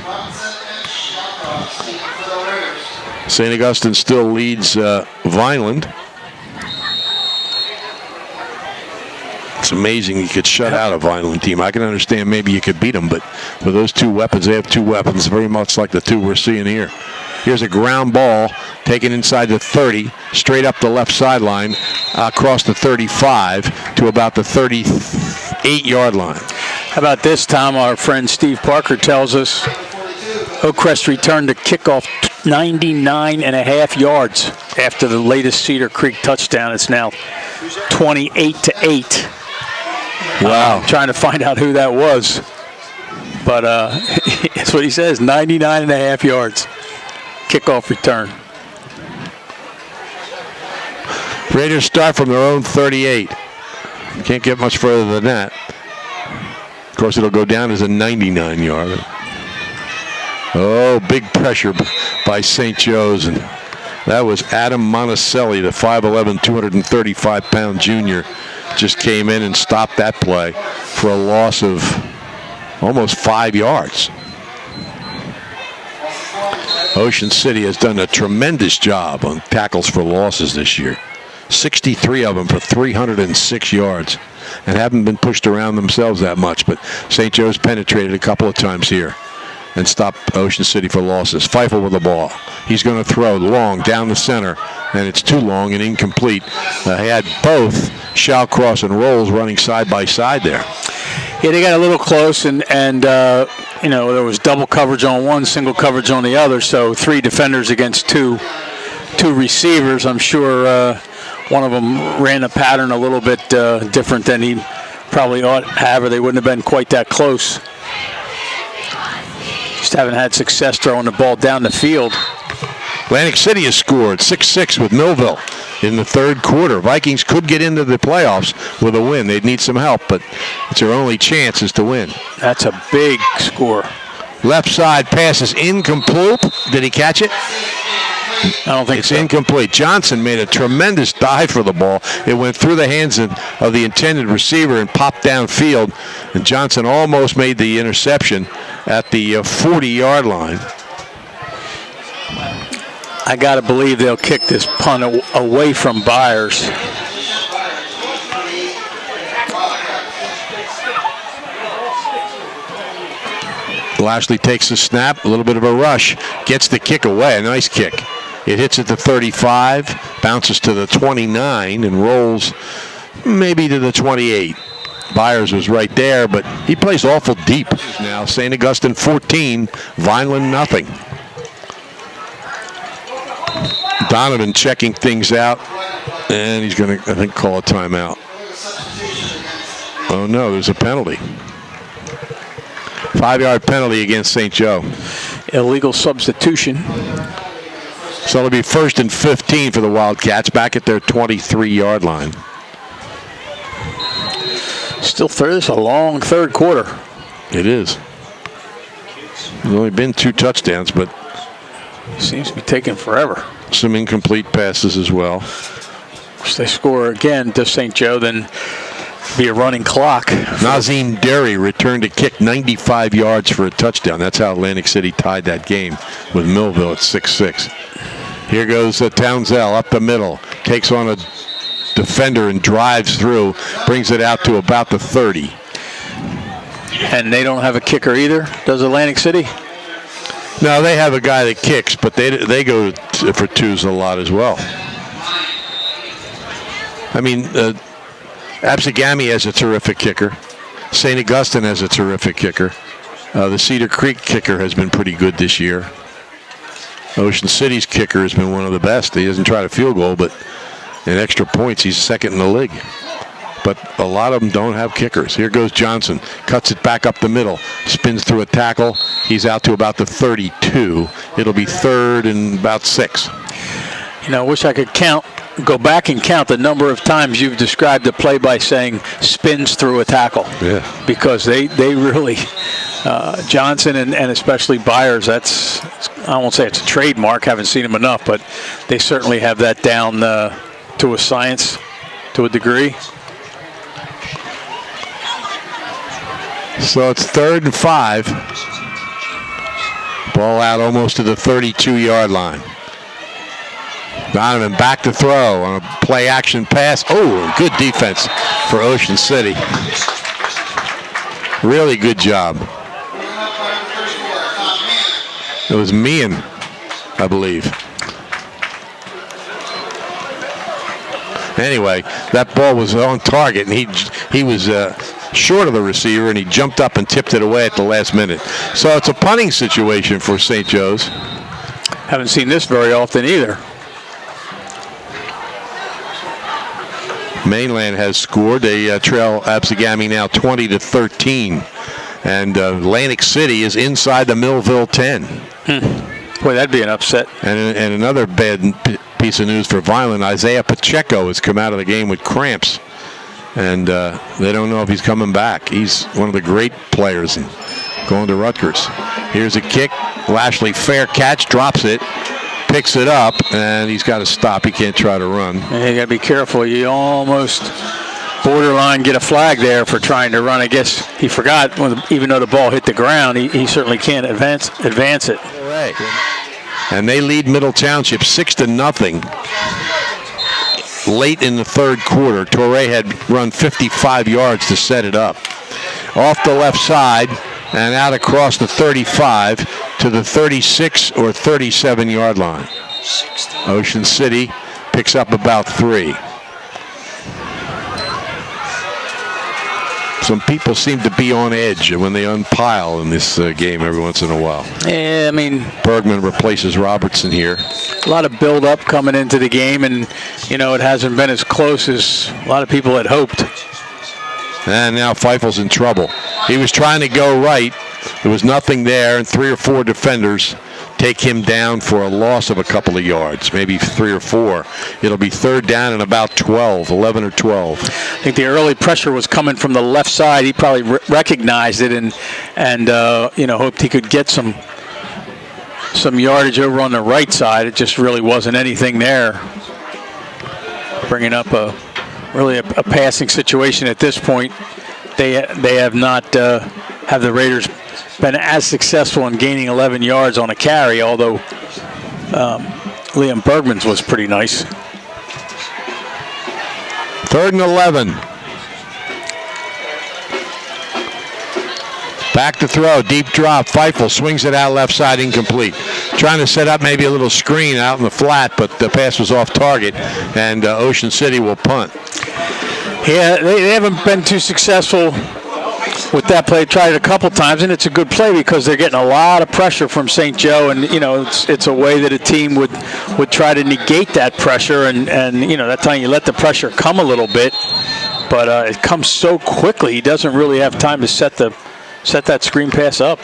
Speaker 3: St. Augustine still leads Vineland. It's amazing you could shut out a Vineland team. I can understand maybe you could beat them, but with those two weapons, they have two weapons very much like the two we're seeing here. Here's a ground ball taken inside the 30, straight up the left sideline, across the 35 to about the 38-yard line.
Speaker 4: How about this, Tom? Our friend Steve Parker tells us Oakcrest returned the kickoff 99.5 yards after the latest Cedar Creek touchdown. It's now 28-8.
Speaker 3: Wow.
Speaker 4: Trying to find out who that was. But that's what he says, 99.5 yards. Kickoff return.
Speaker 3: Raiders start from their own 38. Can't get much further than that. Of course, it'll go down as a 99-yarder. Oh, big pressure by St. Joe's. And that was Adam Monticelli, the 5'11", 235-pound junior, just came in and stopped that play for a loss of almost 5 yards. Ocean City has done a tremendous job on tackles for losses this year. 63 of them for 306 yards, and haven't been pushed around themselves that much, but St. Joe's penetrated a couple of times here and stopped Ocean City for losses. Feifel with the ball. He's going to throw long down the center, and it's too long and incomplete. He had both Shallcross and Rolls running side by side there.
Speaker 4: Yeah, they got a little close, and you know, there was double coverage on one, single coverage on the other, so 3 defenders against two receivers. I'm sure one of them ran a pattern a little bit different than he probably ought to have, or they wouldn't have been quite that close. Just haven't had success throwing the ball down the field.
Speaker 3: Atlantic City has scored 6-6 with Millville in the third quarter. Vikings could get into the playoffs with a win. They'd need some help, but it's their only chance is to win.
Speaker 4: That's a big score.
Speaker 3: Left side pass is incomplete. Did he catch it?
Speaker 4: I don't think
Speaker 3: it's
Speaker 4: so.
Speaker 3: Incomplete. Johnson made a tremendous dive for the ball. It went through the hands of the intended receiver and popped downfield. And Johnson almost made the interception at the 40-yard line.
Speaker 4: I got to believe they'll kick this punt away from Byers.
Speaker 3: Lashley takes the snap, a little bit of a rush, gets the kick away, a nice kick. It hits at the 35, bounces to the 29, and rolls maybe to the 28. Byers was right there, but he plays awful deep. Now St. Augustine 14, Vineland nothing. Donovan checking things out, and he's going to, I think, call a timeout. Oh no, there's a penalty. 5-yard penalty against St. Joe.
Speaker 4: Illegal substitution.
Speaker 3: So it'll be 1st and 15 for the Wildcats back at their 23-yard line.
Speaker 4: Still a long third quarter.
Speaker 3: It is. There's only been 2 touchdowns, but
Speaker 4: seems to be taking forever.
Speaker 3: Some incomplete passes as well.
Speaker 4: If they score again to St. Joe, then be a running clock.
Speaker 3: Nazim Derry returned a kick 95 yards for a touchdown. That's how Atlantic City tied that game with Millville at 6-6. Here goes Townsell up the middle. Takes on a defender and drives through. Brings it out to about the 30.
Speaker 4: And they don't have a kicker either, does Atlantic City?
Speaker 3: No, they have a guy that kicks, but they go for twos a lot as well. I mean, Absegami has a terrific kicker. St. Augustine has a terrific kicker. The Cedar Creek kicker has been pretty good this year. Ocean City's kicker has been one of the best. He doesn't try to field goal, but in extra points, he's second in the league. But a lot of them don't have kickers. Here goes Johnson. Cuts it back up the middle. Spins through a tackle. He's out to about the 32. It'll be 3rd and about 6.
Speaker 4: You know, I wish I could count go back and count the number of times you've described the play by saying spins through a tackle.
Speaker 3: Yeah.
Speaker 4: Because they really, Johnson and especially Byers, I won't say it's a trademark, haven't seen him enough, but they certainly have that down to a science, to a degree.
Speaker 3: So it's 3rd and 5. Ball out almost to the 32-yard line. Donovan back to throw on a play action pass. Oh, good defense for Ocean City. Really good job. It was Meehan, I believe. Anyway, that ball was on target, and he was short of the receiver, and he jumped up and tipped it away at the last minute. So it's a punting situation for St. Joe's.
Speaker 4: Haven't seen this very often either.
Speaker 3: Mainland has scored. They trail Absegami now 20-13. And Atlantic City is inside the Millville 10.
Speaker 4: Boy, that'd be an upset.
Speaker 3: And another bad piece of news for Vineland, Isaiah Pacheco has come out of the game with cramps. And they don't know if he's coming back. He's one of the great players and going to Rutgers. Here's a kick. Lashley, fair catch, drops it. Picks it up, and he's got to stop. He can't try to run.
Speaker 4: And you got to be careful. You almost borderline get a flag there for trying to run. I guess he forgot, even though the ball hit the ground, he certainly can't advance it.
Speaker 3: Right. And they lead Middle Township 6-0. Late in the 3rd quarter, Torrey had run 55 yards to set it up. Off the left side and out across the 35 to the 36 or 37-yard line. Ocean City picks up about 3. Some people seem to be on edge when they unpile in this game every once in a while.
Speaker 4: Yeah, I mean,
Speaker 3: Bergman replaces Robertson here.
Speaker 4: A lot of build-up coming into the game, and, it hasn't been as close as a lot of people had hoped.
Speaker 3: And now Feifel's in trouble. He was trying to go right. There was nothing there, and 3 or 4 defenders take him down for a loss of a couple of yards, maybe 3 or 4. It'll be 3rd down and about 12, 11 or 12.
Speaker 4: I think the early pressure was coming from the left side. He probably recognized it and hoped he could get some yardage over on the right side. It just really wasn't anything there. Bringing up a passing situation at this point. They have not have the Raiders been as successful in gaining 11 yards on a carry, although Liam Bergman's was pretty nice.
Speaker 3: 3rd and 11. Back to throw, deep drop. Feifel swings it out left side, incomplete. Trying to set up maybe a little screen out in the flat, but the pass was off target, and Ocean City will punt.
Speaker 4: Yeah, they haven't been too successful with that play. Tried it a couple times, and it's a good play because they're getting a lot of pressure from St. Joe, and it's a way that a team would try to negate that pressure, and that time you let the pressure come a little bit, but it comes so quickly. He doesn't really have time to set that screen pass up.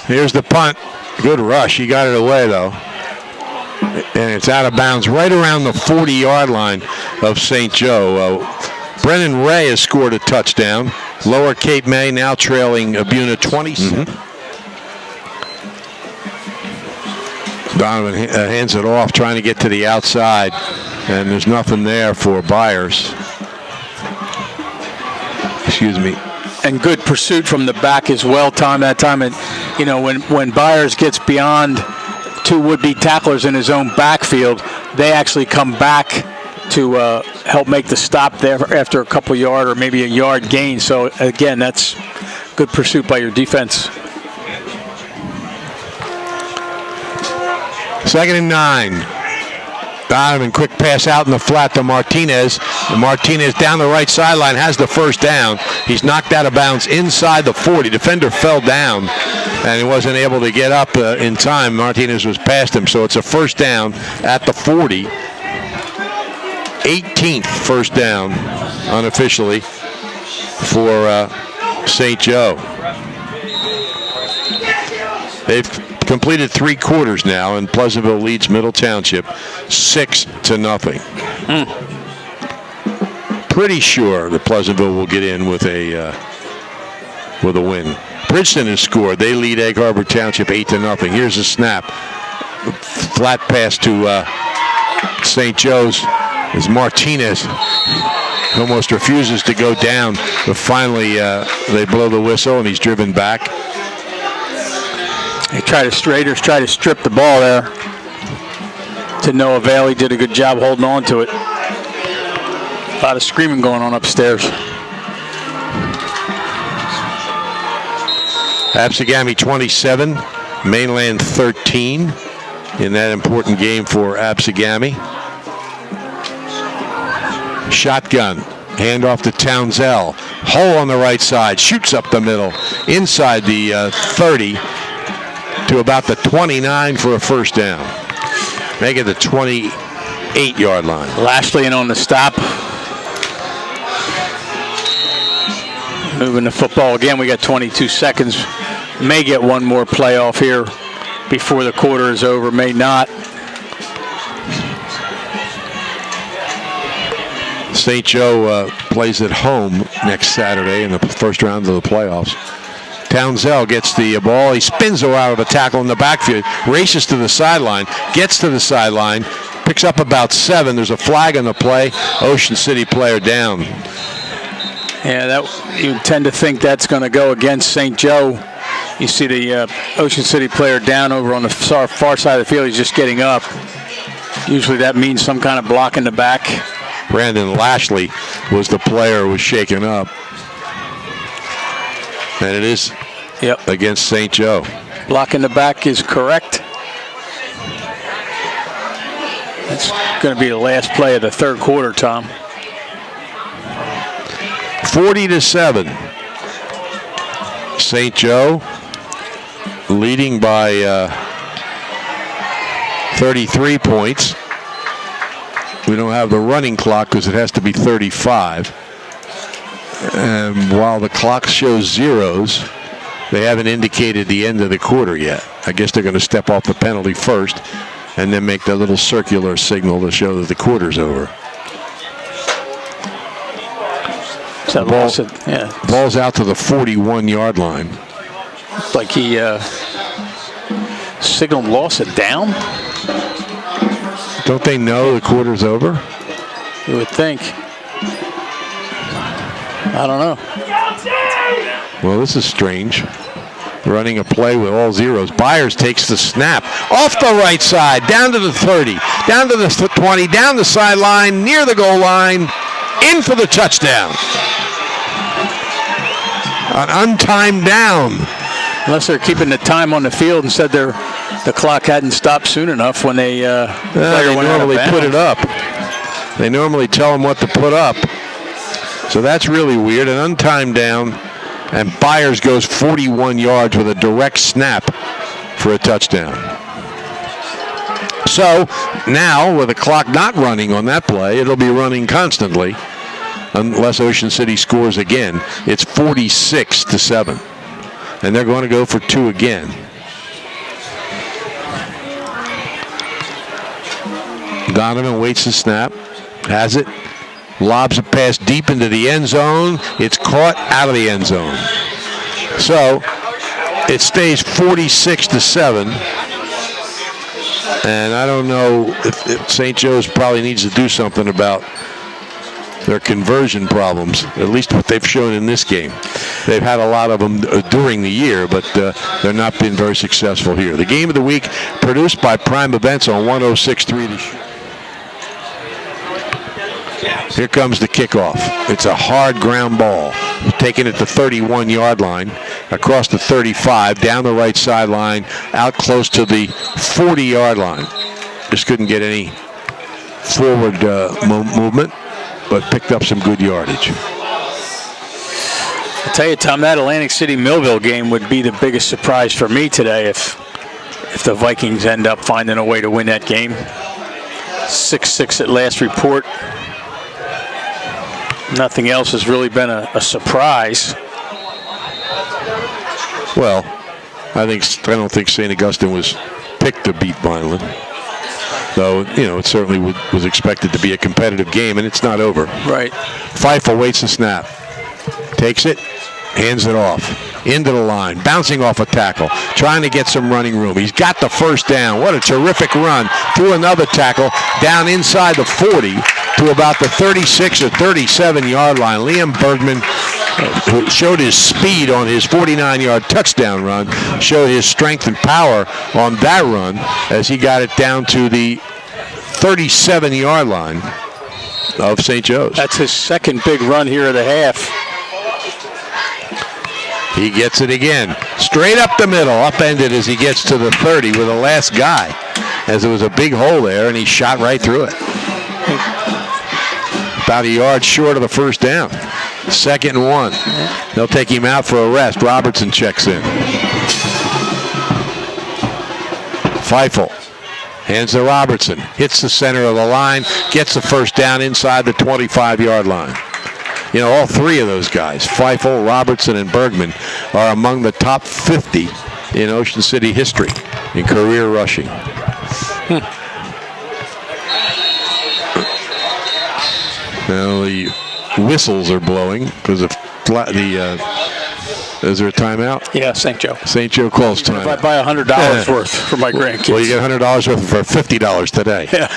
Speaker 3: Here's the punt. Good rush. He got it away though, and it's out of bounds right around the 40-yard line of St. Joe. Brennan Ray has scored a touchdown. Lower Cape May now trailing Abuna 27. Donovan hands it off, trying to get to the outside, and there's nothing there for Byers. Excuse me.
Speaker 4: And good pursuit from the back as well, Tom. That time, when Byers gets beyond 2 would-be tacklers in his own backfield, they actually come back to help make the stop there after a couple yard or maybe a yard gain. So again, that's good pursuit by your defense.
Speaker 3: 2nd and 9. Donovan, quick pass out in the flat to Martinez. And Martinez down the right sideline has the first down. He's knocked out of bounds inside the 40. Defender fell down, and he wasn't able to get up in time. Martinez was past him, so it's a first down at the 40. 18th first down unofficially for St. Joe. They've completed 3 quarters now, and Pleasantville leads Middle Township 6-0. Pretty sure that Pleasantville will get in with a win. Bridgeton has scored. They lead Egg Harbor Township 8-0. Here's a snap. Flat pass to St. Joe's as Martinez almost refuses to go down, but finally they blow the whistle and he's driven back.
Speaker 4: Raiders try to strip the ball there to no avail. He did a good job holding on to it. A lot of screaming going on upstairs.
Speaker 3: Absegami 27, Mainland 13 in that important game for Absegami. Shotgun, handoff to Townsell. Hole on the right side, shoots up the middle, inside the 30 to about the 29 for a first down. Make it the 28-yard line.
Speaker 4: Lashley in on the stop. Moving the football again. We got 22 seconds. May get one more playoff here before the quarter is over. May not.
Speaker 3: St. Joe plays at home next Saturday in the first round of the playoffs. Townsell gets the ball. He spins out of a tackle in the backfield, races to the sideline, gets to the sideline, picks up about 7. There's a flag on the play. Ocean City player down.
Speaker 4: Yeah, you tend to think that's going to go against St. Joe. You see the Ocean City player down over on the far side of the field. He's just getting up. Usually that means some kind of block in the back.
Speaker 3: Brandon Lashley was the player who was shaken up. And it is against St. Joe.
Speaker 4: Block in the back is correct. That's going to be the last play of the third quarter, Tom.
Speaker 3: 40-7. St. Joe leading by 33 points. We don't have the running clock because it has to be 35. And while the clock shows zeros, they haven't indicated the end of the quarter yet. I guess they're going to step off the penalty first and then make that little circular signal to show that the quarter's over.
Speaker 4: So
Speaker 3: ball's out to the 41-yard line.
Speaker 4: Looks like he signaled loss of down.
Speaker 3: Don't they know the quarter's over?
Speaker 4: You would think. I don't know.
Speaker 3: Well, this is strange. Running a play with all zeros. Byers takes the snap off the right side, down to the 30, down to the 20, down the sideline, near the goal line, in for the touchdown. An untimed down.
Speaker 4: Unless they're keeping the time on the field and said the clock hadn't stopped soon enough when they
Speaker 3: normally put it up. They normally tell them what to put up. So that's really weird. An untimed down, and Byers goes 41 yards with a direct snap for a touchdown. So now, with the clock not running on that play, it'll be running constantly unless Ocean City scores again. It's 46-7, and they're going to go for 2 again. Donovan waits the snap, has it, lobs a pass deep into the end zone. It's caught out of the end zone. So it stays 46-7. And I don't know if St. Joe's probably needs to do something about their conversion problems, at least what they've shown in this game. They've had a lot of them during the year, but they're not been very successful here. The game of the week produced by Prime Events on 106.3 The Shoot. Here comes the kickoff. It's a hard ground ball. Taking it to 31-yard line, across the 35, down the right sideline, out close to the 40-yard line. Just couldn't get any forward movement, but picked up some good yardage.
Speaker 4: I'll tell you, Tom, that Atlantic City-Millville game would be the biggest surprise for me today if the Vikings end up finding a way to win that game. 6-6 at last report. Nothing else has really been a surprise.
Speaker 3: Well, I don't think St. Augustine was picked to beat Vineland. though, it certainly was expected to be a competitive game, and it's not over.
Speaker 4: Right.
Speaker 3: Feifel waits the snap. Takes it, hands it off. Into the line, bouncing off a tackle, trying to get some running room. He's got the first down. What a terrific run. Through another tackle, down inside the 40 to about the 36 or 37-yard line. Liam Bergman showed his speed on his 49-yard touchdown run, showed his strength and power on that run as he got it down to the 37-yard line of St. Joe's.
Speaker 4: That's his second big run here of the half.
Speaker 3: He gets it again. Straight up the middle, upended as he gets to the 30 with the last guy, as there was a big hole there, and he shot right through it. About a yard short of the first down. 2nd and 1. They'll take him out for a rest. Robertson checks in. Feifel hands to Robertson. Hits the center of the line. Gets the first down inside the 25-yard line. All three of those guys, Feifel, Robertson, and Bergman, are among the top 50 in Ocean City history in career rushing. Now the whistles are blowing because of is there a timeout?
Speaker 4: Yeah, St. Joe.
Speaker 3: St. Joe calls time.
Speaker 4: If I buy $100 worth for my grandkids.
Speaker 3: Well, you get $100 worth for $50 today.
Speaker 4: Yeah.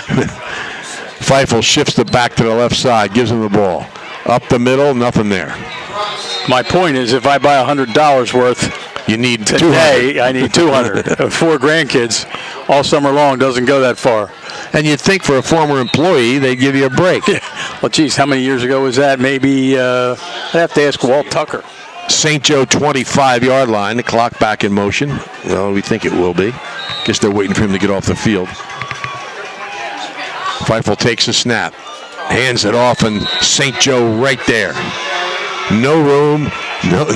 Speaker 3: Feifel shifts it back to the left side, gives him the ball. Up the middle, nothing there.
Speaker 4: My point is, if I buy $100 worth,
Speaker 3: you need
Speaker 4: today, I need 200. 4 grandkids all summer long doesn't go that far.
Speaker 3: And you'd think for a former employee, they'd give you a break.
Speaker 4: Well, geez, how many years ago was that? Maybe I'd have to ask Walt Tucker.
Speaker 3: St. Joe 25-yard line, the clock back in motion. Well, we think it will be. Guess they're waiting for him to get off the field. Feifel takes a snap. Hands it off, and St. Joe right there. No room,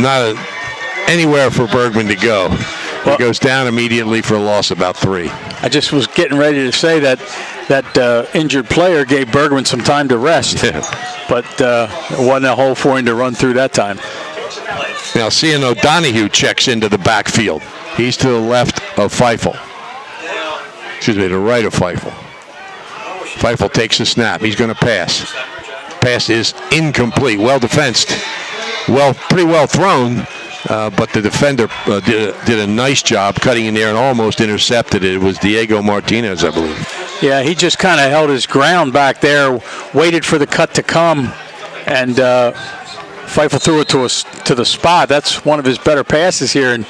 Speaker 3: not anywhere for Bergman to go. He goes down immediately for a loss about 3.
Speaker 4: I just was getting ready to say that injured player gave Bergman some time to rest, but it wasn't a hole for him to run through that time.
Speaker 3: Now, Cian O'Donoghue checks into the backfield. He's to the left of Feifel. Excuse me, to the right of Feifel. Feifel takes the snap. He's going to pass. Pass is incomplete. Well defensed. Pretty well thrown, but the defender did a nice job cutting in there and almost intercepted it. It was Diego Martinez, I believe.
Speaker 4: Yeah, he just kind of held his ground back there, waited for the cut to come, and Feifel threw it to the spot. That's one of his better passes here, and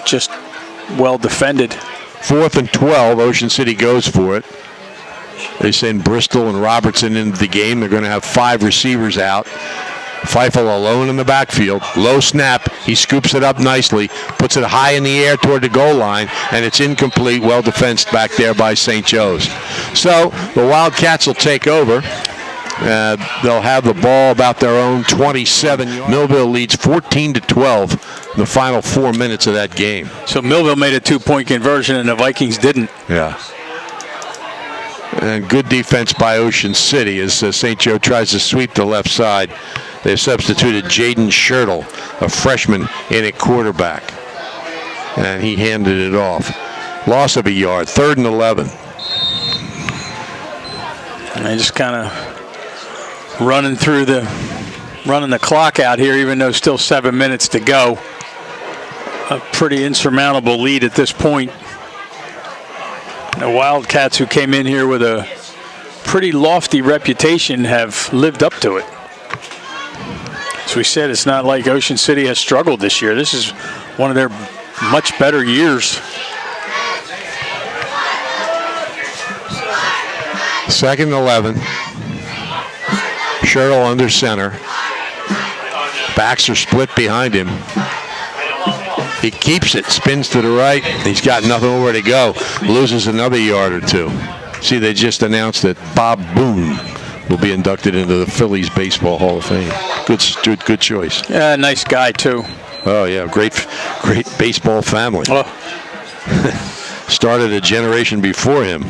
Speaker 4: just well defended. 4th
Speaker 3: and 12. Ocean City goes for it. They send Bristol and Robertson into the game. They're going to have 5 receivers out. Feifel alone in the backfield. Low snap. He scoops it up nicely, puts it high in the air toward the goal line, and it's incomplete. Well defensed back there by St. Joe's. So the Wildcats will take over. They'll have the ball about their own 27. Millville leads 14-12 in the final 4 minutes of that game.
Speaker 4: So Millville made a 2-point conversion, and the Vikings didn't.
Speaker 3: Yeah. And good defense by Ocean City as St. Joe tries to sweep the left side. They've substituted Jaden Schertle, a freshman, in at quarterback. And he handed it off. Loss of a yard, 3rd and 11.
Speaker 4: And they just kind of running the clock out here, even though still 7 minutes to go. A pretty insurmountable lead at this point. The Wildcats, who came in here with a pretty lofty reputation, have lived up to it. As we said, it's not like Ocean City has struggled this year. This is one of their much better years.
Speaker 3: 2nd and 11. Schertle under center. Backs are split behind him. He keeps it, spins to the right. He's got nowhere to go. Loses another yard or 2. See, they just announced that Bob Boone will be inducted into the Phillies Baseball Hall of Fame. Good choice.
Speaker 4: Yeah, nice guy too.
Speaker 3: Oh yeah, great baseball family.
Speaker 4: Oh.
Speaker 3: Started a generation before him.
Speaker 4: I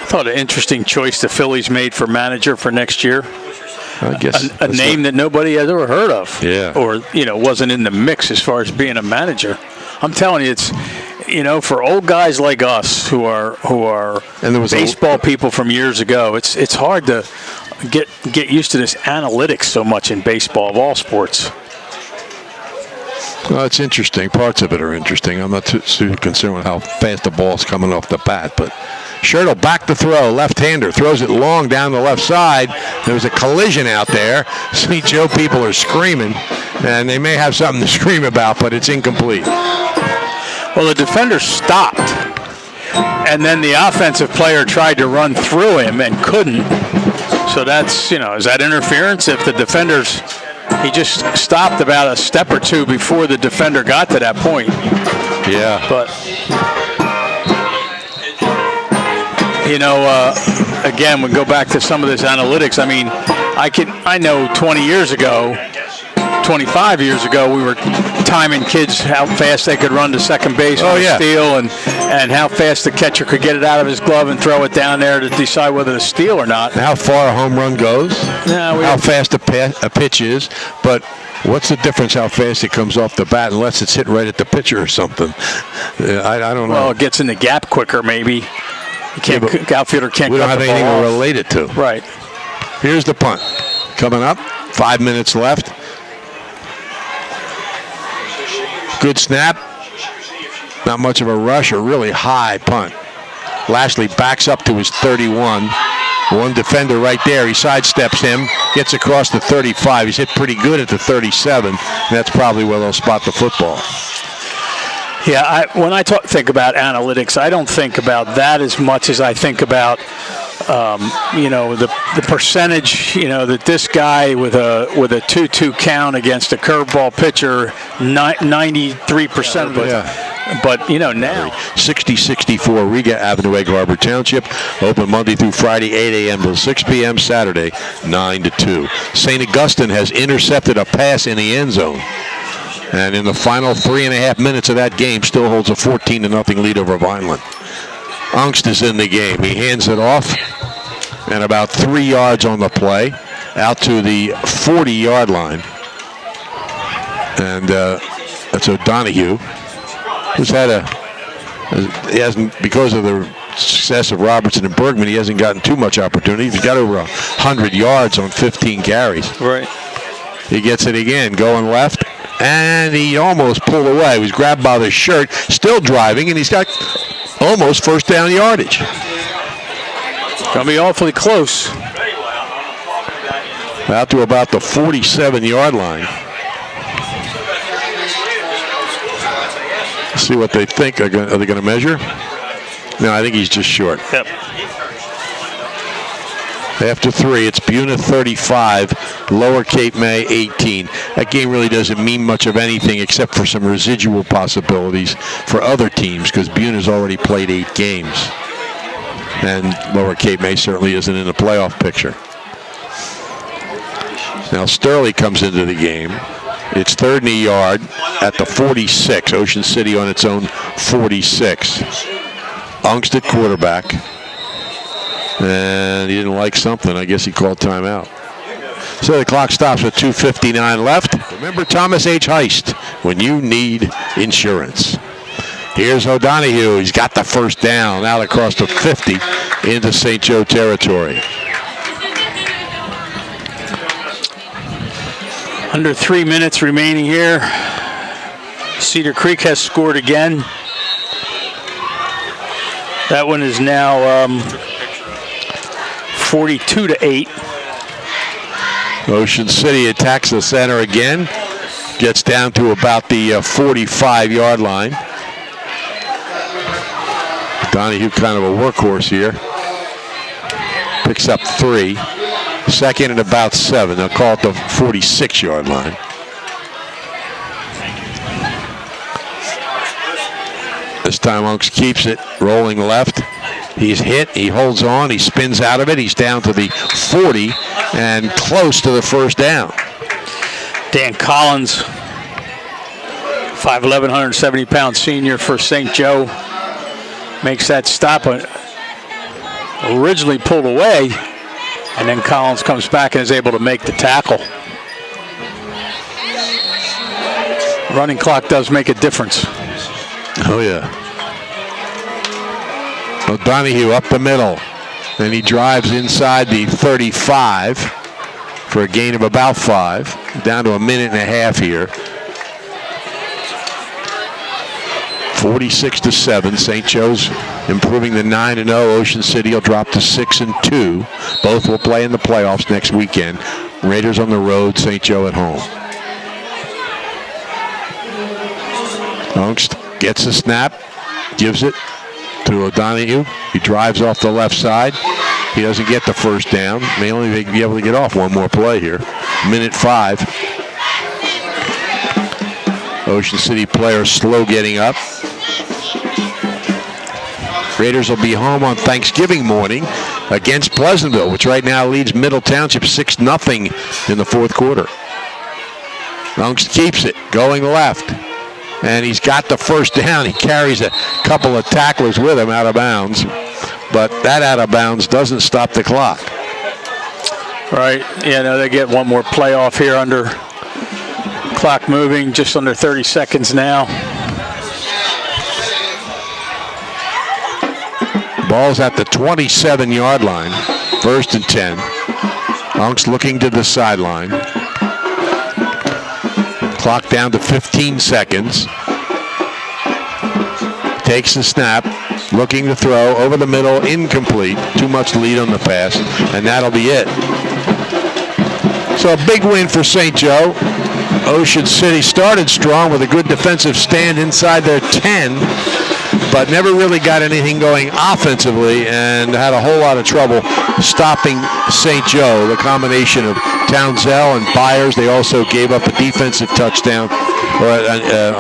Speaker 4: thought an interesting choice the Phillies made for manager for next year.
Speaker 3: I guess
Speaker 4: a name that nobody has ever heard of.
Speaker 3: Yeah.
Speaker 4: Or wasn't in the mix as far as being a manager. I'm telling you, you know, for old guys like us who are
Speaker 3: And there was
Speaker 4: baseball people from years ago, it's hard to get used to this analytics so much in baseball of all sports.
Speaker 3: Well, it's interesting. Parts of it are interesting. I'm not too concerned with how fast the ball's coming off the bat, but Schertle back to throw, left-hander, throws it long down the left side. There was a collision out there. St. Joe people are screaming, and they may have something to scream about, but it's incomplete.
Speaker 4: Well, the defender stopped, and then the offensive player tried to run through him and couldn't. So that's, you know, is that interference? If the defender's, he just stopped about a step or two before the defender got to that point.
Speaker 3: Yeah.
Speaker 4: But, you know, again, we go back to some of this analytics. I mean, I know 20 years ago, 25 years ago, we were timing kids how fast they could run to second base on a steal and how fast the catcher could get it out of his glove and throw it down there to decide whether to steal or not.
Speaker 3: How far a home run goes, how fast a pitch is, but what's the difference how fast it comes off the bat unless it's hit right at the pitcher or something? I don't know.
Speaker 4: Well, it gets in the gap quicker maybe. Outfielder can't.
Speaker 3: We don't have anything to relate it to.
Speaker 4: Right.
Speaker 3: Here's the punt. Coming up, 5 minutes left. Good snap. Not much of a rush, a really high punt. Lashley backs up to his 31. One defender right there. He sidesteps him, gets across the 35. He's hit pretty good at the 37. And that's probably where they'll spot the football.
Speaker 4: Yeah, when I think about analytics, I don't think about that as much as I think about, you know, the percentage, you know, that this guy with a 2-2 count against a curveball pitcher, 93% of it. Yeah. But, you know, now
Speaker 3: 6064 Riga Avenue, Egg Harbor Township. Open Monday through Friday, 8 a.m. till 6 p.m. Saturday, 9 to 2. St. Augustine has intercepted a pass in the end zone. And in the final 3.5 minutes of that game, still holds a 14-0 lead over Vineland. Ungst is in the game. He hands it off, and about 3 yards on the play, out to the 40-yard line. And that's O'Donohue, who's had he hasn't, because of the success of Robertson and Bergman, he hasn't gotten too much opportunity. He's got over 100 yards on 15 carries.
Speaker 4: Right.
Speaker 3: He gets it again, going left. And he almost pulled away. He was grabbed by the shirt, still driving, and he's got almost first down yardage.
Speaker 4: Going to be awfully close.
Speaker 3: Out to about the 47-yard line. Let's see what they think. Are they going to measure? No, I think he's just short.
Speaker 4: Yep.
Speaker 3: After 3, it's Buna 35, Lower Cape May 18. That game really doesn't mean much of anything except for some residual possibilities for other teams because Buna's already played 8 games. And Lower Cape May certainly isn't in the playoff picture. Now Sterling comes into the game. It's 3rd and a yard at the 46. Ocean City on its own 46. Ungst at quarterback. And he didn't like something. I guess he called timeout. So the clock stops with 2:59 left. Remember Thomas H. Heist when you need insurance. Here's O'Donohue. He's got the first down out across the 50 into St. Joe territory.
Speaker 4: Under 3 minutes remaining here. Cedar Creek has scored again. That one is now 42-8.
Speaker 3: Ocean City attacks the center again. Gets down to about the 45-yard line. Donahue kind of a workhorse here. Picks up 3. 2nd and about 7. They'll call it the 46-yard line. This time Unks keeps it, rolling left. He's hit, he holds on, he spins out of it. He's down to the 40 and close to the first down.
Speaker 4: Dan Collins, 5'11", 170-pound senior for St. Joe, makes that stop. Originally pulled away, and then Collins comes back and is able to make the tackle. Running clock does make a difference.
Speaker 3: Oh, yeah. O'Donoghue up the middle. And he drives inside the 35 for a gain of about 5. Down to a minute and a half here. 46-7. St. Joe's improving the 9-0. Ocean City will drop to 6-2. Both will play in the playoffs next weekend. Raiders on the road, St. Joe at home. Ungst gets the snap, gives it to O'Donoghue. He drives off the left side. He doesn't get the first down. May only be able to get off one more play here. Minute 5. Ocean City players slow getting up. Raiders will be home on Thanksgiving morning against Pleasantville, which right now leads Middle Township 6-0 in the fourth quarter. Ungst keeps it, going left. And he's got the first down. He carries a couple of tacklers with him out of bounds. But that out of bounds doesn't stop the clock.
Speaker 4: Right. Yeah, no, they get one more play off here under clock moving, just under 30 seconds now.
Speaker 3: Ball's at the 27-yard line. 1st and 10. Ungst looking to the sideline. Clock down to 15 seconds. Takes the snap, looking to throw over the middle, incomplete. Too much lead on the pass, and that'll be it. So a big win for St. Joe. Ocean City started strong with a good defensive stand inside their 10, but never really got anything going offensively and had a whole lot of trouble stopping St. Joe. The combination of Townsell and Byers, they also gave up a defensive touchdown or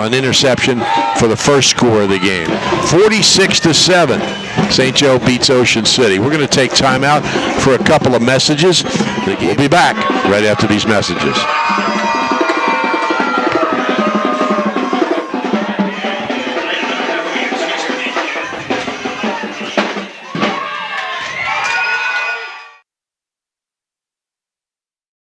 Speaker 3: an interception for the first score of the game. 46-7. St. Joe beats Ocean City. We're going to take time out for a couple of messages. We'll be back right after these messages.